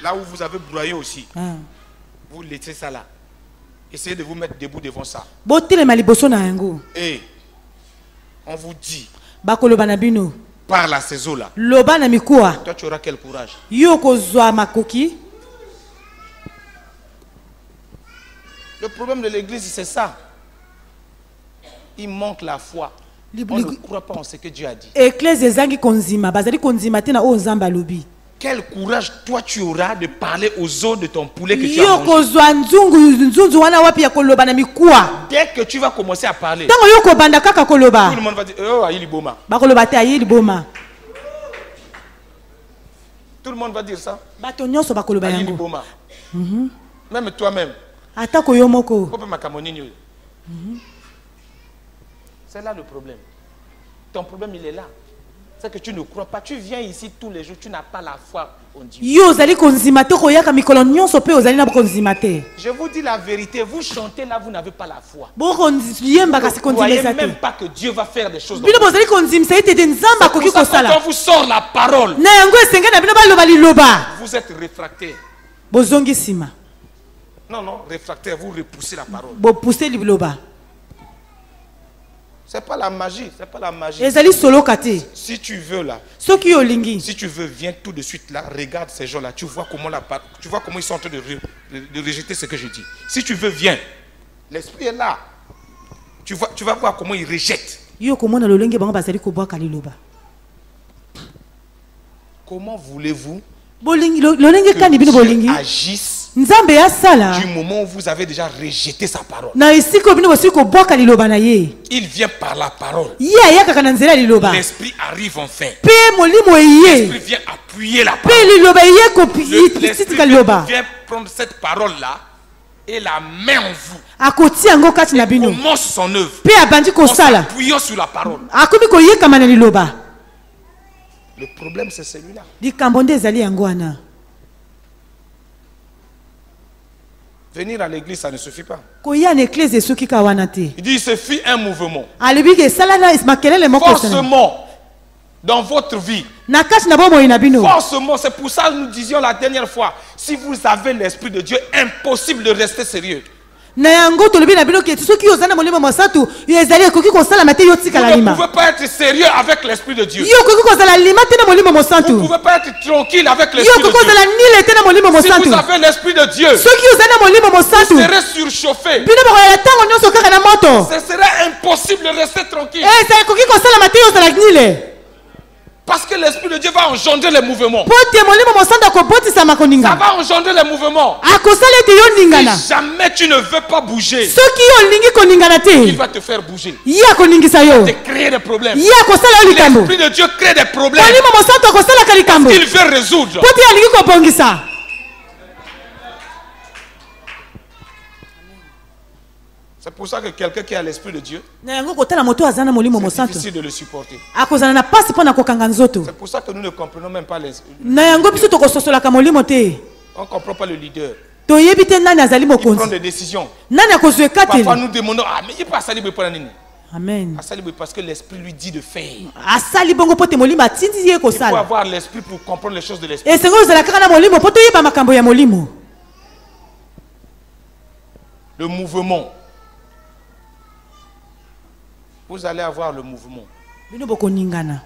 Là où vous avez broyé aussi. Vous laissez ça là. Essayez de vous mettre debout devant ça. Et on vous dit, parle à ces eaux là. Toi tu auras quel courage? Le problème de l'église, c'est ça. il manque la foi. On ne croit pas en ce que Dieu a dit. Église ezangi konzima, bazali konzima te na o nzamba lobi. Quel courage toi tu auras de parler aux os de ton poulet que tu as Yo mangé. kozwa nzunzu wana wapi ya koloba na mikuwa. Dès que tu vas commencer à parler, Tango yo kobanda kaka koloba. tout le monde va dire oh aïe liboma. Bakoloba te ayi liboma. Tout le monde va dire ça. Bato nyonso bakoloba Aïe yango. liboma. Même toi-même. Atako yo moko. Faut pas makamonini. C'est là le problème. Ton problème il est là. C'est que tu ne crois pas. Tu viens ici tous les jours, tu n'as pas la foi en Dieu. Yo ozali konzima te koyaka mikolo nyonso pe ozali na konzima te. Je vous dis la vérité, vous chantez là, vous n'avez pas la foi. Boko yemba kasi Vous ne croyez konzima te. même pas que Dieu va faire des choses. Bino bozali konzimisa ete de nzamba C'est akoki pour ça que kosala. quand on vous sort la parole, Na yango esenga na bino baloba liloba. vous êtes réfractaire. Bozongi sima. Non, réfractaire, vous repoussez la parole. Bopousse liloba. C'est pas la magie, c'est pas la magie. Ezali solo kate. Si tu veux là, Soki yo lingi. si tu veux, viens tout de suite là, regarde ces gens-là, tu vois comment ils sont en train de rejeter ce que je dis. Si tu veux, viens. L'esprit est là. Tu vas voir comment ils rejettent. Yo komona lolenge bango bazali kobwaka liloba. Comment voulez-vous Bolingi lolenge kani bino que bolingi. Dieu agisse Nzambe ya sala. du moment où vous avez déjà rejeté sa parole? Na esiko bino bosi kobwaka liloba na ye. Il vient par la parole. Ye ayaka kana nzela liloba. L'esprit arrive enfin. Pe molimo eye. L'esprit vient appuyer la Pe parole. liloba ye kopi L'esprit ka liloba. vient prendre cette parole-là et la met en vous. Akoti yango kati na bino. Commence son œuvre. Pe abandi En kosala. s'appuyant sur la parole. Akomi koyeka mana liloba. Le problème c'est celui-là. Likambo nde ezali yango wana. Venir à l'église, ça ne suffit pas. Koya na église esoki ka wana te. Il dit, il suffit un mouvement. Alobi ke sala na makelele moko sana. Forcément, dans votre vie. Na kati na bomoi na bino. Forcément, c'est pour ça que nous disions la dernière fois, si vous avez l'esprit de Dieu, impossible de rester sérieux. Na yango tolobi na bino ke soki ozana molimo mosatu yo ezali koki kosala mate yo tika la Vous ne lima. pouvez pas être sérieux avec l'esprit de Dieu. Yo koki kosala lima te na molimo Vous mosatu. ne pouvez pas être tranquille avec Yo l'esprit de koki kosala Dieu. nile te na molimo Si mosatu. vous avez l'esprit de Dieu, Soki ozana molimo vous mosatu. serez surchauffé. Bino bakoya tango nyonso kaka na moto. Ce serait impossible de rester tranquille. Ezali koki kosala mate yo ozala nile. Parce que l'esprit de Dieu va engendrer les mouvements. Pote molimo mosatu akobotisa Ça makoninga. va engendrer les mouvements. Akosala ete yo ningana. Si jamais tu ne veux pas bouger, Soki yo lingi koningana il te. va te faire bouger. Ye akoningisa yo. De créer des problèmes. Ye akosala yo likambo. L'esprit de Dieu crée des problèmes Molimo mosatu akosalaka likambo. qu'il veut résoudre. Pote alingi kobongisa. C'est pour ça que quelqu'un qui a l'esprit de Dieu, Na yango kotala moto azana molimo c'est mosatu. difficile de le supporter. Akozala na pasi mpona kokanga nzoto. C'est pour ça que nous ne comprenons même pas les... Na yango biso tokososolaka molimo te. On ne comprend pas le leader. Toyebi te nani azali Il prend mokonzi. des décisions. Nani akozwa ekateli. Parfois nous demandons, ah mais il peut asali pour nini? Amen. Asali parce que l'esprit lui dit de faire. Asali bongo pote molimo atindi ye Il faut kosala. avoir l'esprit pour comprendre les choses de l'esprit. Esengo ozala kaka na molimo po toyeba makambo ya molimo. Le mouvement. Vous allez avoir le mouvement. Bino bokoningana.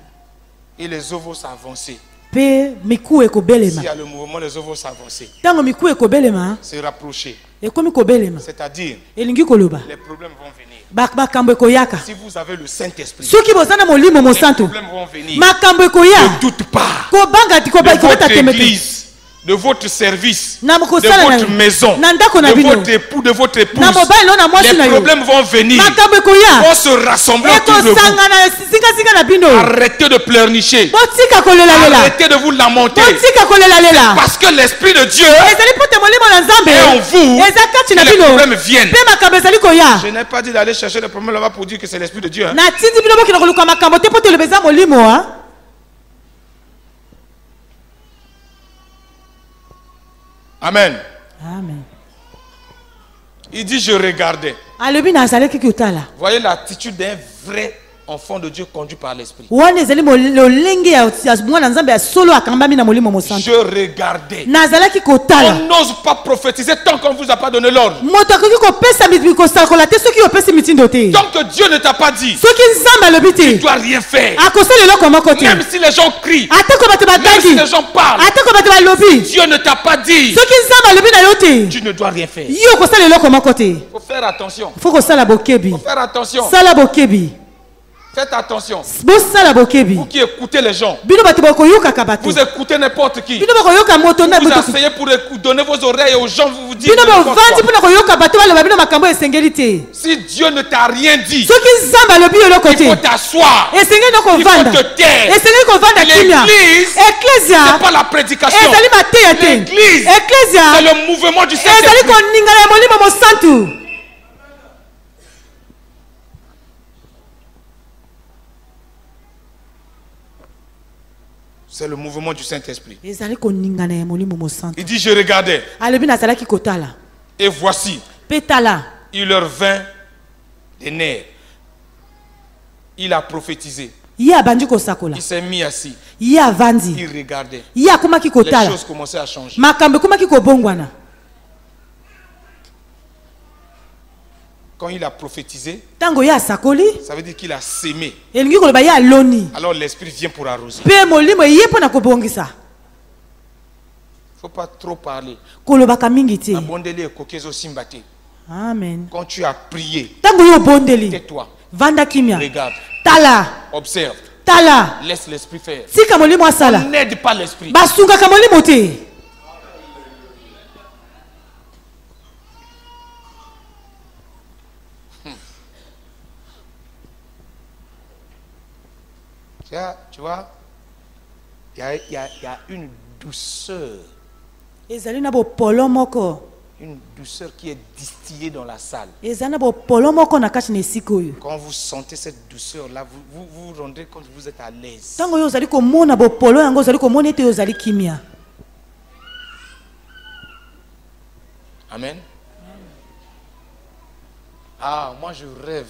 Et les œuvres vont s'avancer. Pe miku ekobelema. S'il y a le mouvement, les œuvres vont s'avancer. Tango miku ekobelema, Se rapprocher. ekomi kobelema. C'est-à-dire, Elingi koloba. les problèmes vont venir. Makambo ekoyaka. Si vous avez le Saint-Esprit, Soki bozana molimo les mosantu. problèmes vont venir. Makambo ekoya. Ne doute pas Kobanga de tikobaki votre kobeta temete. église, de votre service, Na de mokosala na votre maison, na ndako na de bino. votre époux, de votre épouse. Na mobali no na mwasi na Les yo. problèmes vont venir. Makambo ekoya. Vont se rassembler autour de vous. Ekosangana singa na bino. Arrêtez de pleurnicher. Botika kolela lela. Arrêtez de vous lamenter. Botika kolela lela. Parce que l'Esprit de Dieu Ezali pote molimo na Nzambe. est en vous. Eza kati na Que les bino. problèmes viennent. Pe makambo ezali koya. Je n'ai pas dit d'aller chercher les problèmes là-bas pour dire que c'est l'Esprit de Dieu. Hein. Na tindi bino bokina koluka makambo te pote lebeza molimo ha. Amen. Amen. Il dit je regardais. Alobi na azalaki kotala. Voyez l'attitude d'un vrai enfant de Dieu conduit par l'Esprit. Wana ezali lolenge ya mwana Nzambe ya solo akambami na molimo mosantu. Je regardais. Nazalaki kotala. On n'ose pas prophétiser tant qu'on ne vous a pas donné l'ordre. Moto akoki kopesa kosakola te soki opesi mitindo te. Tant que Dieu ne t'a pas dit, Soki Nzambe alobi tu ne te. dois rien faire. Akosala eloko moko te. Même si les gens crient, Atako bato même si batangi. les gens parlent, Atako bato balobi. Dieu ne t'a pas dit, Soki Nzambe alobi na yo te. tu ne dois rien faire. Il Yo kosala eloko moko te. faut faire faire attention. faut que sala bokebi. Faut faire attention. Sala bokebi. Faites attention. Bo sala bokebi. Vous qui écoutez les gens. Bino bato bokoyoka kabato. Vous écoutez n'importe qui. Bino bokoyoka moto na Vous moto. asseyez pour donner vos oreilles aux gens, vous vous dites. Bino n'importe bovandi quoi. pona koyoka bato baloba bino makambo esengeli. Si Dieu ne t'a rien dit, Soki nzamba lobi yo il lokote. faut t'asseoir. Esengeli no Il faut kovanda. te taire. Esengeli kovanda kimia. L'église, Ecclesia. c'est pas la prédication. Ezali mateya te. L'église, Ecclesia. c'est le mouvement du Ezali Saint-Esprit. koningana ya molimo mosantu. C'est le mouvement du Saint-Esprit. Ezali koningana ya molimo mosantu. Il dit, je regardais. Alobi nazalaki kotala. Et voici, Petala. il leur vint des nerfs. Il a prophétisé. Ye abandi kosakola. Il s'est mis assis. Ye avandi. Il regardait. Ye akomaki Les kotala. choses commençaient à changer. Makambe komaki kobongwana. Quand il a prophétisé, Tango ye asakoli. ça veut dire qu'il a sémé. Elingi koloba ye aloni. Alors l'Esprit vient pour arroser. Pe molimo ye pona kobongisa. Il ne faut pas trop parler. Kolobaka mingi te. Abondeli et kokezo simbate. Amen. Quand tu as prié, Tango yo bondeli. tais-toi. Vanda kimia. Regarde. Tala. Observe. Tala. Laisse l'Esprit faire. Sika molimo asala. N'aide pas l'Esprit. Basungaka molimo te. Tu vois, il y a une douceur. Ezali na bo polo moko. Une douceur qui est distillée dans la salle. Ezali na bo polo moko na kati na esika oyo. Quand vous sentez cette douceur-là, vous vous rendez compte que vous êtes à l'aise. Tango yo ozali komona bo polo yango ozali komona ete ozali kimia. Amen. Ah, moi je rêve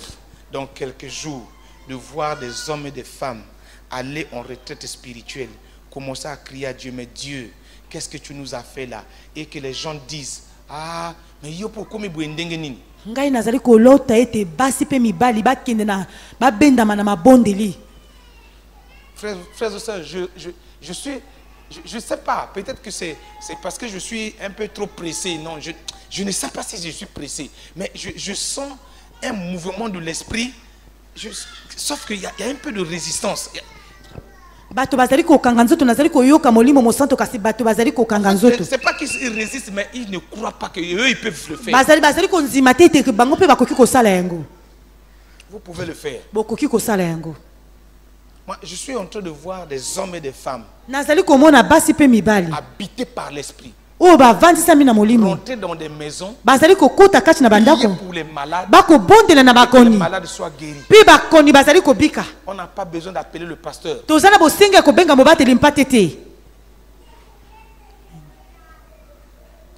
dans quelques jours de voir des hommes et des femmes aller en retraite spirituelle, commencer à crier à Dieu, mais Dieu, qu'est-ce que tu nous as fait là? Et que les gens disent, ah, mais yo pourquoi me bwendenge nini? Ngai nazali kolota ete basi pe mibali bakende na babendama na mabondeli. Frères et sœurs, je ne sais pas, peut-être que c'est parce que je suis un peu trop pressé. Non, je ne sais pas si je suis pressé, mais je sens un mouvement de l'esprit, sauf qu'il y a un peu de résistance. Bato bazali kokanga nzoto nazali koyoka molimo mosanto kasi bato bazali kokanga nzoto. C'est pas qu'ils résistent, mais ils ne croient pas qu'eux ils peuvent le faire. Bazali konzima te ete bango pe bakoki kosala yango. Vous pouvez le faire. Bokoki kosala yango. Moi, je suis en train de voir des hommes et des femmes Nazali komona basi pe mibali. habités par l'esprit, O bavandisa mina molimo. rentrer dans des maisons, Bazali kokota kati na prier bandako. pour les malades, Bako bondela na que les bakoni. malades soient guéris. Pe bakoni bazali kobika. On n'a pas besoin d'appeler le pasteur. Tozana bosenga kobenga mobateli mpate te.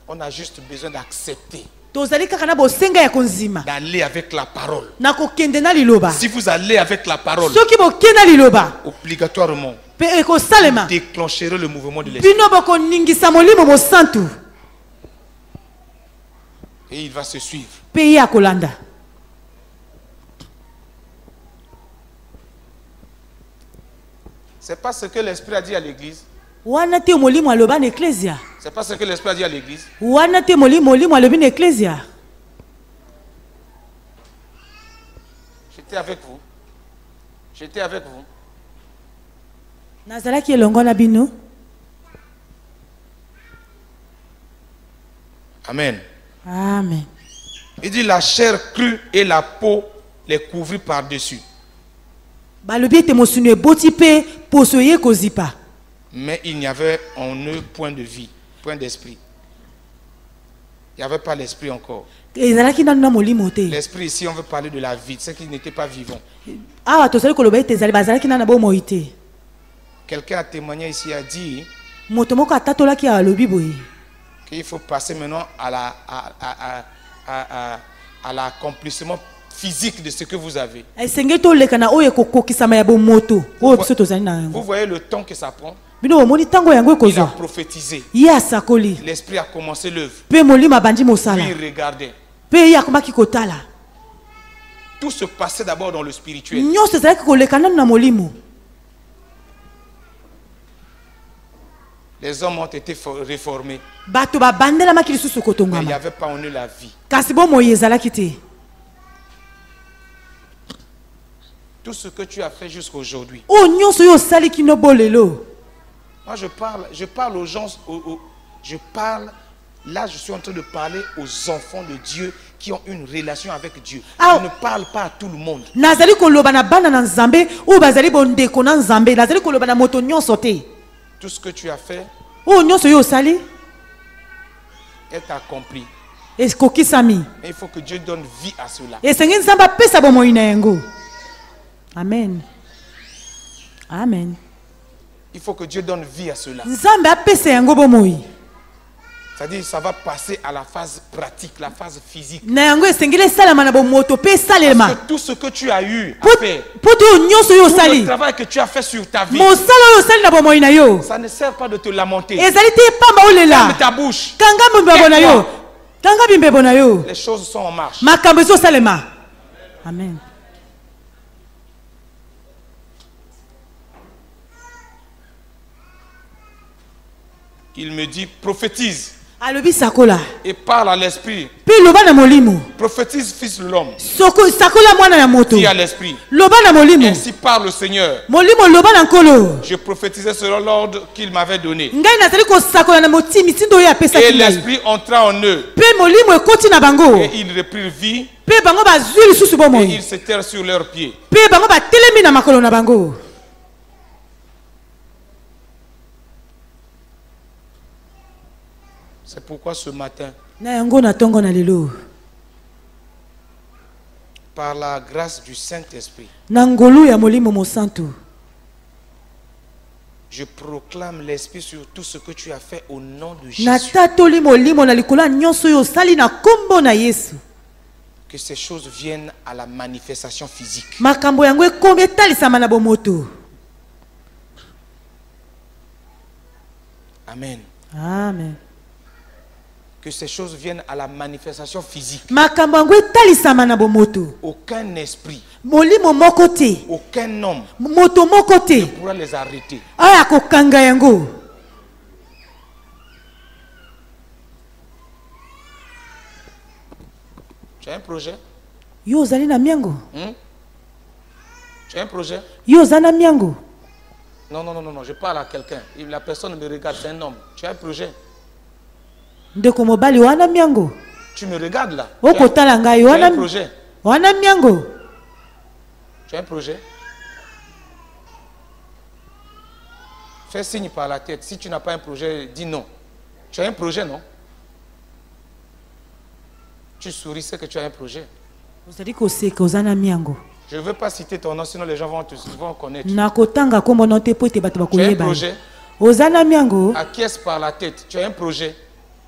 On a juste besoin d'accepter, Tozali kaka na bosenga ya konzima. d'aller avec la parole. Na kokende na liloba. Si vous allez avec la parole, Soki bokenda liloba. obligatoirement, Pe ekosalema. déclencherez le mouvement de l'esprit. Bino bokoningisa molimo mosantu. Et il va se suivre. Pe ya kolanda. C'est pas ce que l'Esprit a dit à l'église. Wana te molimo aloba na ecclesia. C'est pas ce que l'Esprit a dit à l'église. Wana te molimo alobi na ecclesia. J'étais avec vous. J'étais avec vous. Nazalaki elongo na bino. Amen. Amen. Il dit la chair crue et la peau les couvrit par-dessus. Balobi ete mosuni eboti pe poso ye kozipa. Mais il n'y avait en eux point de vie, point d'esprit. Il n'y avait pas l'esprit encore. Ezalaki nanu na molimo te. L'esprit ici, on veut parler de la vie, c'est qu'ils n'étaient pas vivants. Awa tozali koloba ete ezali bazalaki nanu na bomoi te. Quelqu'un a témoigné ici, a dit Moto moko atatolaki alobi boye. qu'il faut passer maintenant à l'accomplissement physique de ce que vous avez. Esengeli toleka na oyo ekokokisama ya bomoto. Oyo biso tozali na Vous yango. voyez le temps que ça prend. Bino omoni ntango yango Il a ekozwa. prophétisé. Ye asakoli. L'esprit a commencé l'œuvre. Pe molimo abandi mosala. Puis il regardait. Pe ye akomaki kotala. Tout se passait d'abord dans le spirituel. Nyonso ezalaki koleka nanu na molimo. Les hommes ont été réformés. bato babandelamaki lisusu Mais il n'y kotongama avait pas en eux la vie. kasi bomoi ezalaki te. Tout ce que tu as fait jusqu'à aujourd'hui. Oyo nyonso oyo osali kino bo lelo. Moi, je parle aux gens, je parle, là je suis en train de parler aux enfants de Dieu qui ont une relation avec Dieu. Ah. Je ne parle pas à tout le monde. Nazali koloba na bana na nzambe oyo bazali bondeko na nzambe nazali koloba na moto nyonso te. Tout ce que tu as fait Oyo nyonso oyo osali est accompli. ekokisami. Mais il faut que Dieu donne vie à cela. Esengi nzambe apesa bomoi na yango. Amen. Amen. Il faut que Dieu donne vie à cela. Nzambe apesa yango bomoi. C'est-à-dire ça va passer à la phase pratique, la phase physique. Na yango esengeli esalama na bomoto pe Parce esalema. que tout ce que tu as eu à faire, Poto oyo nyonso oyo tout le osali travail que tu as fait sur ta vie, mosala oyo osali na bomoi na yo ça ne sert pas de te lamenter. ezali te epamba olela. Ferme ta bouche. Kanga bimbebo na yo. Kanga bimbebo na yo. Les choses sont en marche. Makambo ezosalema. Amen. Il me dit prophétise Alobi sakola. et parle à l'esprit. Pe loba na molimo. Prophétise fils de l'homme Soko sakola mwana ya moto. qui a l'esprit. Loba na molimo. Ainsi parle le Seigneur. Molimo loba na nkolo. Je prophétisais selon l'ordre qu'il m'avait donné. Ngai nazali kosakola na moti mitindo oyo apesa Et ngai. l'esprit entra en eux. Pe molimo ekoti na bango. Et ils reprirent vie. Pe bango bazwi lisusu Et bomoi. ils se terrent sur leurs pieds. Pe bango batelemi na makolo na bango. C'est pourquoi ce matin, Na yango na tongo na lelo. par la grâce du Saint-Esprit, Na ngolu ya molimo mosantu. je proclame l'Esprit sur tout ce que tu as fait au nom de Jésus. Natatoli molimo na likolo ya nyonso oyo osali na kombo na Yesu. Que ces choses viennent à la manifestation physique. Makambo yango ekomi etalisama na bomoto. Amen. Amen. Que ces choses viennent à la manifestation physique. Makambo yango etalisama na bomoto. Aucun esprit, Molimo moko te. aucun homme Moto moko te. ne pourra les arrêter. Aya kokanga yango. Tu as un projet? Yo ozali na miango. Tu as un projet? Yo ozali na miango. Non, non, non, non, non, je parle à quelqu'un. La personne me regarde, c'est un homme. Tu as un projet? Ndeko mobali wana miango. Tu me regardes là. Okotala ngai Tu as wana un projet? wana miango. Tu as un projet? Fais signe par la tête. Si tu n'as pas un projet, dis non. Tu as un projet, non? Tu souris, c'est que tu as un projet. Ozali koseka ozana miango. Je ne veux pas citer ton nom, sinon les gens vont connaître. Nakotanga kombo na te po ete bato Tu as un bakoyeba. projet? Ozana miango. Acquiesce par la tête. Tu as un projet?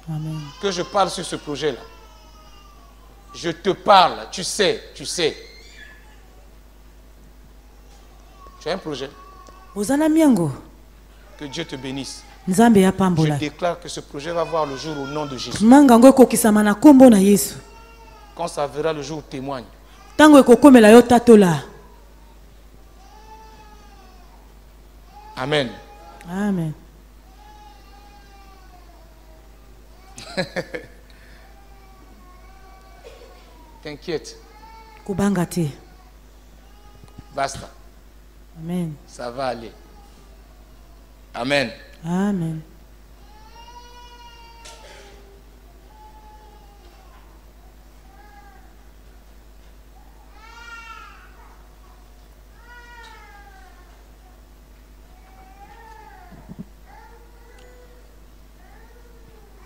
Amen. Que je parle sur ce projet-là. Je te parle, tu sais, tu sais. Tu as un projet? Ozana miango. Que Dieu te bénisse. Nzambe ya Je pambola. déclare que ce projet va voir le jour au nom de Jésus. Mangango ekokisama na kombo na Yesu. Quand ça verra le jour, témoigne. Tango ekokomela yo tatola. Amen. Amen. T'inquiète, Kubanga te. basta. Amen. Ça va aller. Amen. Amen.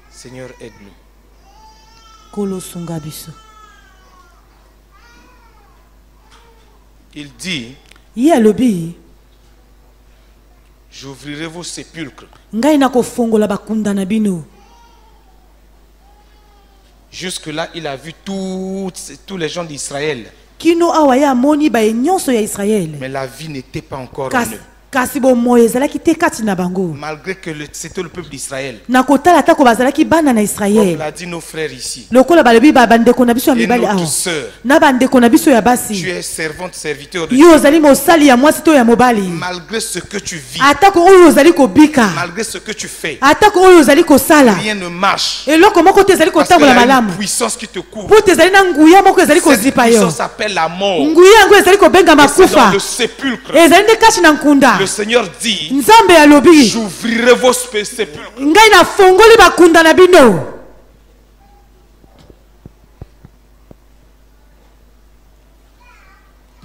Seigneur, aide-nous. Kolo sunga biso. Il dit, Ye alobi, j'ouvrirai vos sépulcres. ngai nakofongola bakunda na bino. Jusque-là, il a vu tous les gens d'Israël. Kino awa ya amoni baye nyonso ya Israel. Mais la vie n'était pas encore en eux. kasi bomoi ezalaki te kati na bango Malgré que c'était le peuple d'Israël. na kotala atako bazalaki bana na Comme Israël l'a dit nos frères ici. lokola balobi bandeko na biso ya Et mibali awa notre sœur, na bandeko na biso ya tu basi es servante, serviteur de yo Dieu. ozali mosali ya mwasi to ya mobali Malgré ce que tu vis, atako oyo ozali kobika malgré ce que tu fais, atako oyo ozali kosala rien ne marche. eloko moko te ezali Parce qu'il y kotambola a une malamu puissance qui te couvre. po te ezali na nguya moko ezali Cette kozipa yo puissance s'appelle la mort. nguya yango ezali kobenga Et c'est dans makufa le sépulcre. ezali nde kati na nkunda Le Seigneur dit, nzambe alobi j'ouvrirai vos sépulcres. ngai nafongoli bakunda na bino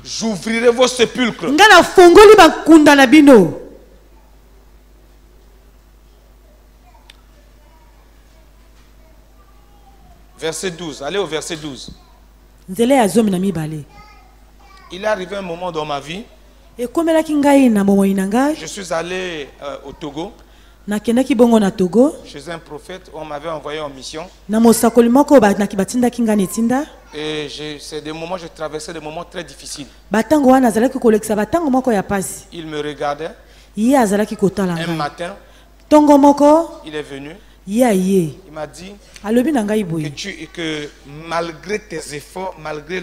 J'ouvrirai vos sépulcres. ngai nafongoli bakunda na bino Verset 12. Allez au verset 12. nzela ya zomi na mibale Il est arrivé un moment dans ma vie, ekomelaki ngai na bomoi na ngai je suis allé au Togo, nakendaki bongo na Togo chez un prophète, on m'avait envoyé en mission. na mosakoli moko batindaki ngai na etinda Et c'est des moments, je traversais des moments très difficiles. batango wana azalaki kolekisa batango moko ya pasi Il me regardait. ye azalaki kotala Un ngai matin, ntongo moko il est venu. ye aye Il m'a dit alobi na ngai que, boye que malgré tes efforts, malgré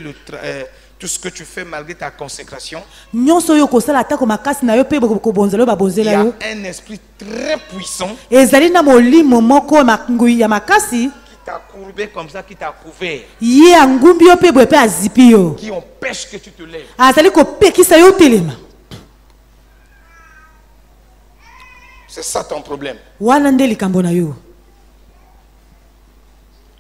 tout ce que tu fais, malgré ta consécration, nyonso oyo kosala atako makasi na yo mpe kobonzela oyo il y babonzela a yo un esprit très puissant ezali na molimo moko ngui ya makasi qui t'a courbé comme ça, qui t'a couvert, ye angumbi yo mpe boye mpe azipi yo qui empêche que tu te lèves. azali kopekisa yo telema C'est ça ton problème. wana nde likambo na yo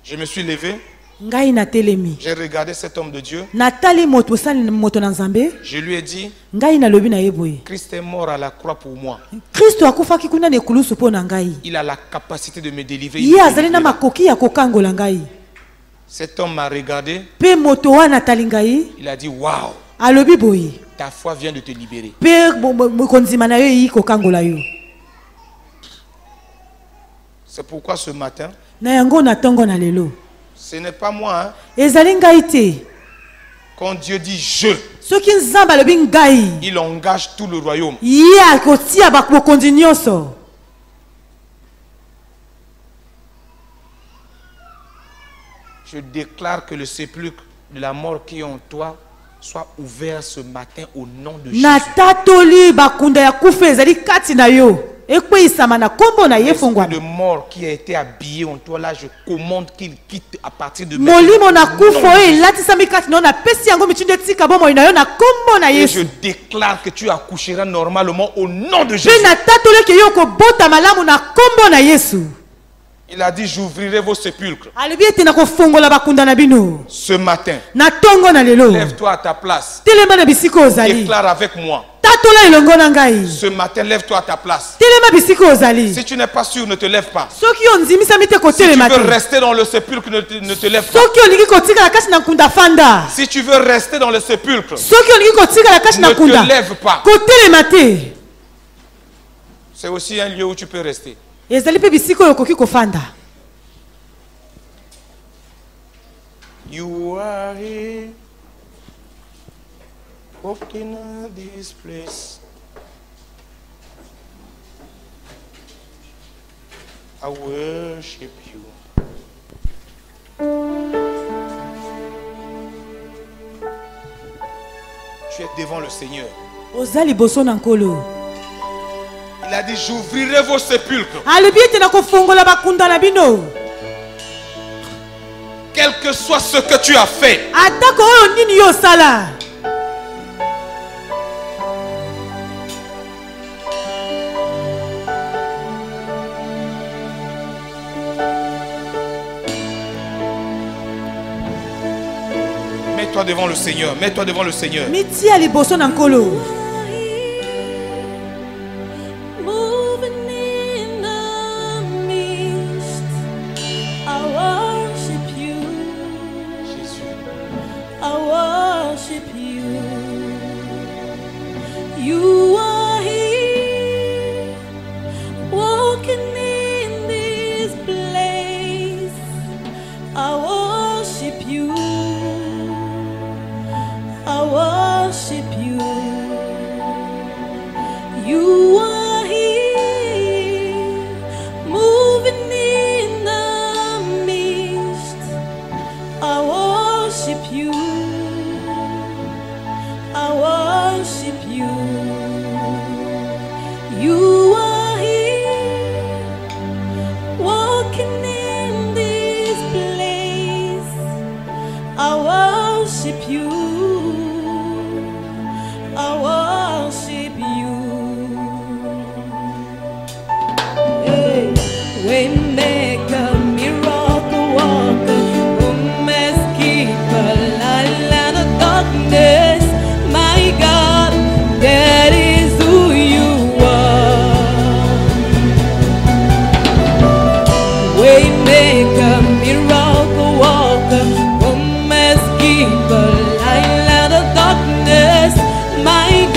Je me suis levé, ngai natelemi j'ai regardé cet homme de Dieu, natali moto osali moto na nzambe je lui ai dit, ngai nalobi na ye boye Christ est mort à la croix pour moi. kristo akufaki kuna na ekulusu mpo na ngai Il a la capacité de me délivrer. ye azali na makoki ya kokangola ngai Cet homme m'a regardé, mpe moto wana atali ngai il a dit, waouh, alobi boye ta foi vient de te libérer. mpe kondima na yo eyi kokangola yo C'est pourquoi ce matin, na yango na ntongo na lelo ce n'est pas moi, hein. ezali ngai te Quand Dieu dit je, soki nzambe alobi ngai il engage tout le royaume. ye akotia bokondi nyonso Je déclare que le sépulcre de la mort qui est en toi soit ouvert ce matin au nom de Jésus. natatoli bakunda ya kufa ezali kati na yo ekweyisama na kombo na ye L'esprit fongwana de mort qui a été habillé en toi, là, je commande qu'il quitte à partir de maintenant. molimo na Au nom kufa de oyo Jésus. elatisami kati na yo napesi yango mitindo etika bomoi na yo na kombo na Et je yesu déclare que tu accoucheras normalement au nom de mpe Jésus. natatoli eke yo kobota malamu na kombo na yesu Il a dit, j'ouvrirai vos sépulcres. alobi ete nakofongola bakunda na bino Ce matin, na ntongo na lelo lève-toi à ta place. telema na bisika ozali Déclare avec moi. tatola elongo na ngai Ce matin, lève-toi à ta place. telema bisika ozali Si tu n'es pas sûr, ne te lève pas. soki onzimisami te Si tu kotelema veux te rester dans le sépulcre, ne te lève pas. soki olingi kotikala kati na nkunda fanda Si tu veux rester dans le sépulcre, soki olingi kotikala kati na ne te nkunda lève pas. kotelema te C'est aussi un lieu où tu peux rester. ezali mpe bisika oyo okoki kofanda You are here, walking in this place. I worship you. Tu es devant le Seigneur. oza liboso na nkolo Il a dit, j'ouvrirai vos sépulcres. alobi ete nakofongola bakunda na bino Quel que soit ce que tu as fait, atako oyo nini yo osala mets-toi devant le Seigneur. Mets-toi devant le Seigneur. mitia liboso na nkolo Moving in the midst, I worship you. Jésus. I worship you. You are here, walking in this place. I worship you. I worship you. You worship you. I worship you. You are here, walking in this place. I worship you. I worship you. Hey. Waymaker, miracle worker, promise keeper, light in the darkness. My God, that is who you are. Waymaker, miracle worker, promise keeper, light in the darkness. My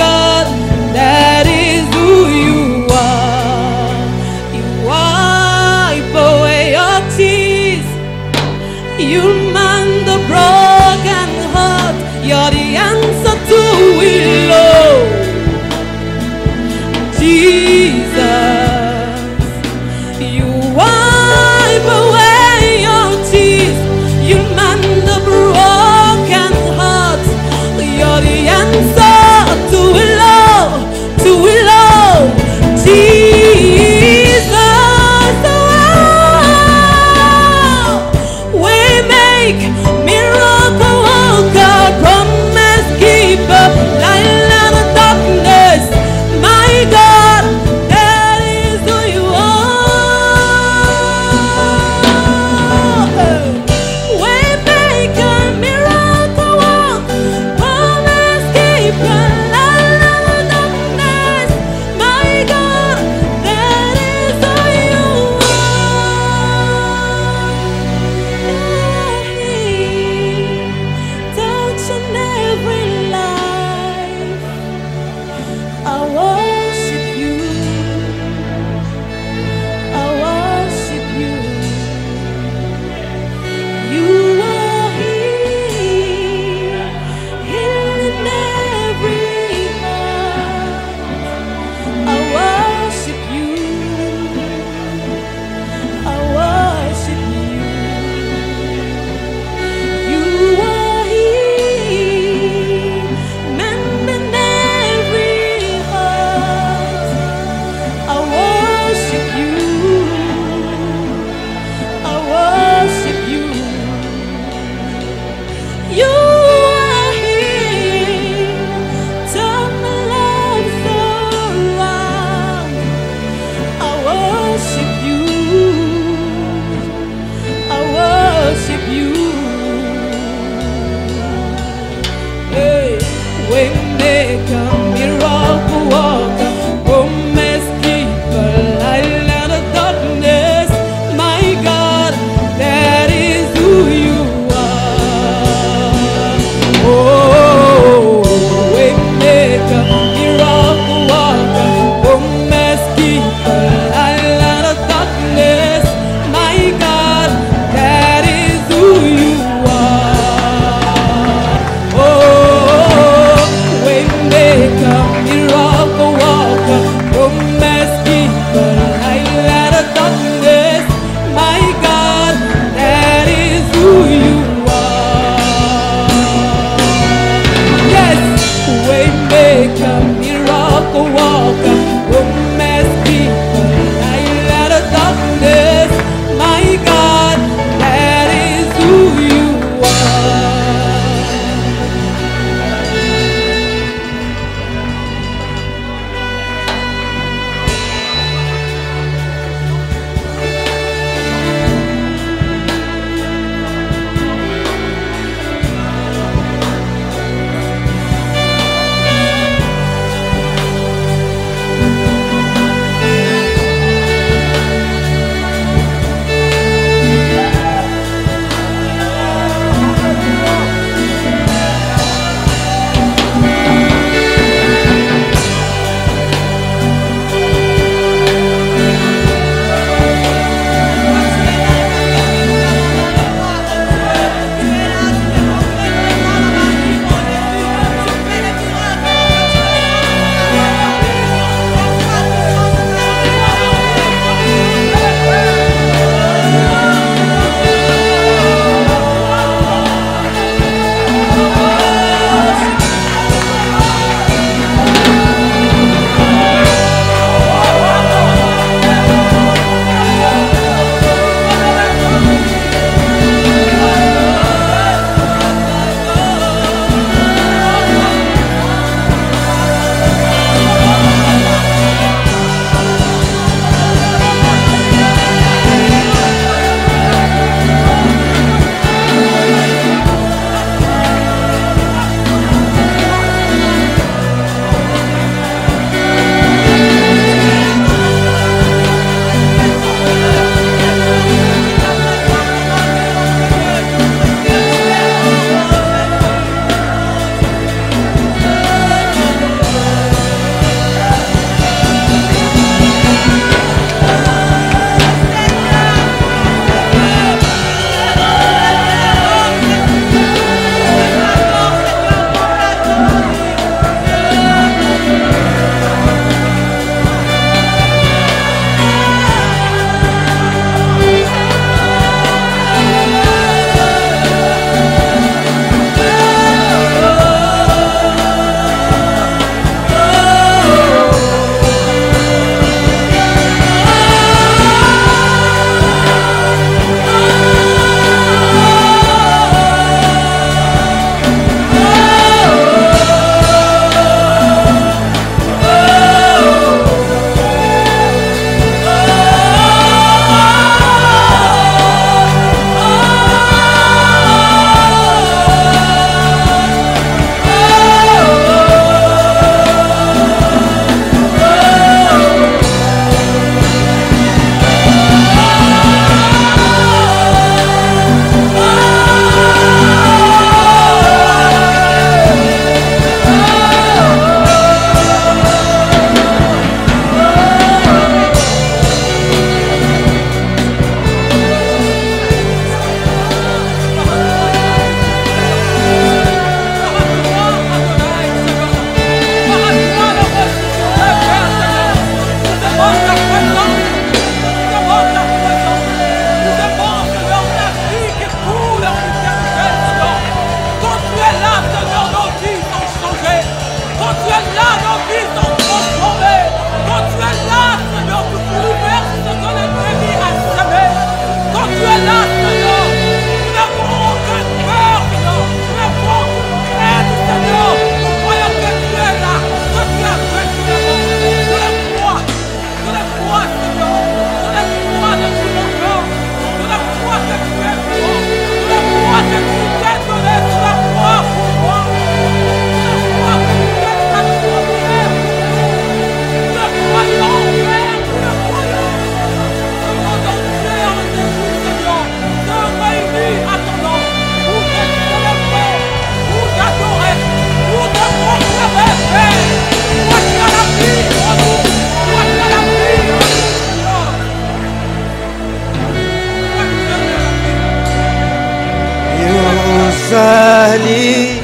ozali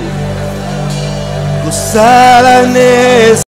kosala nesi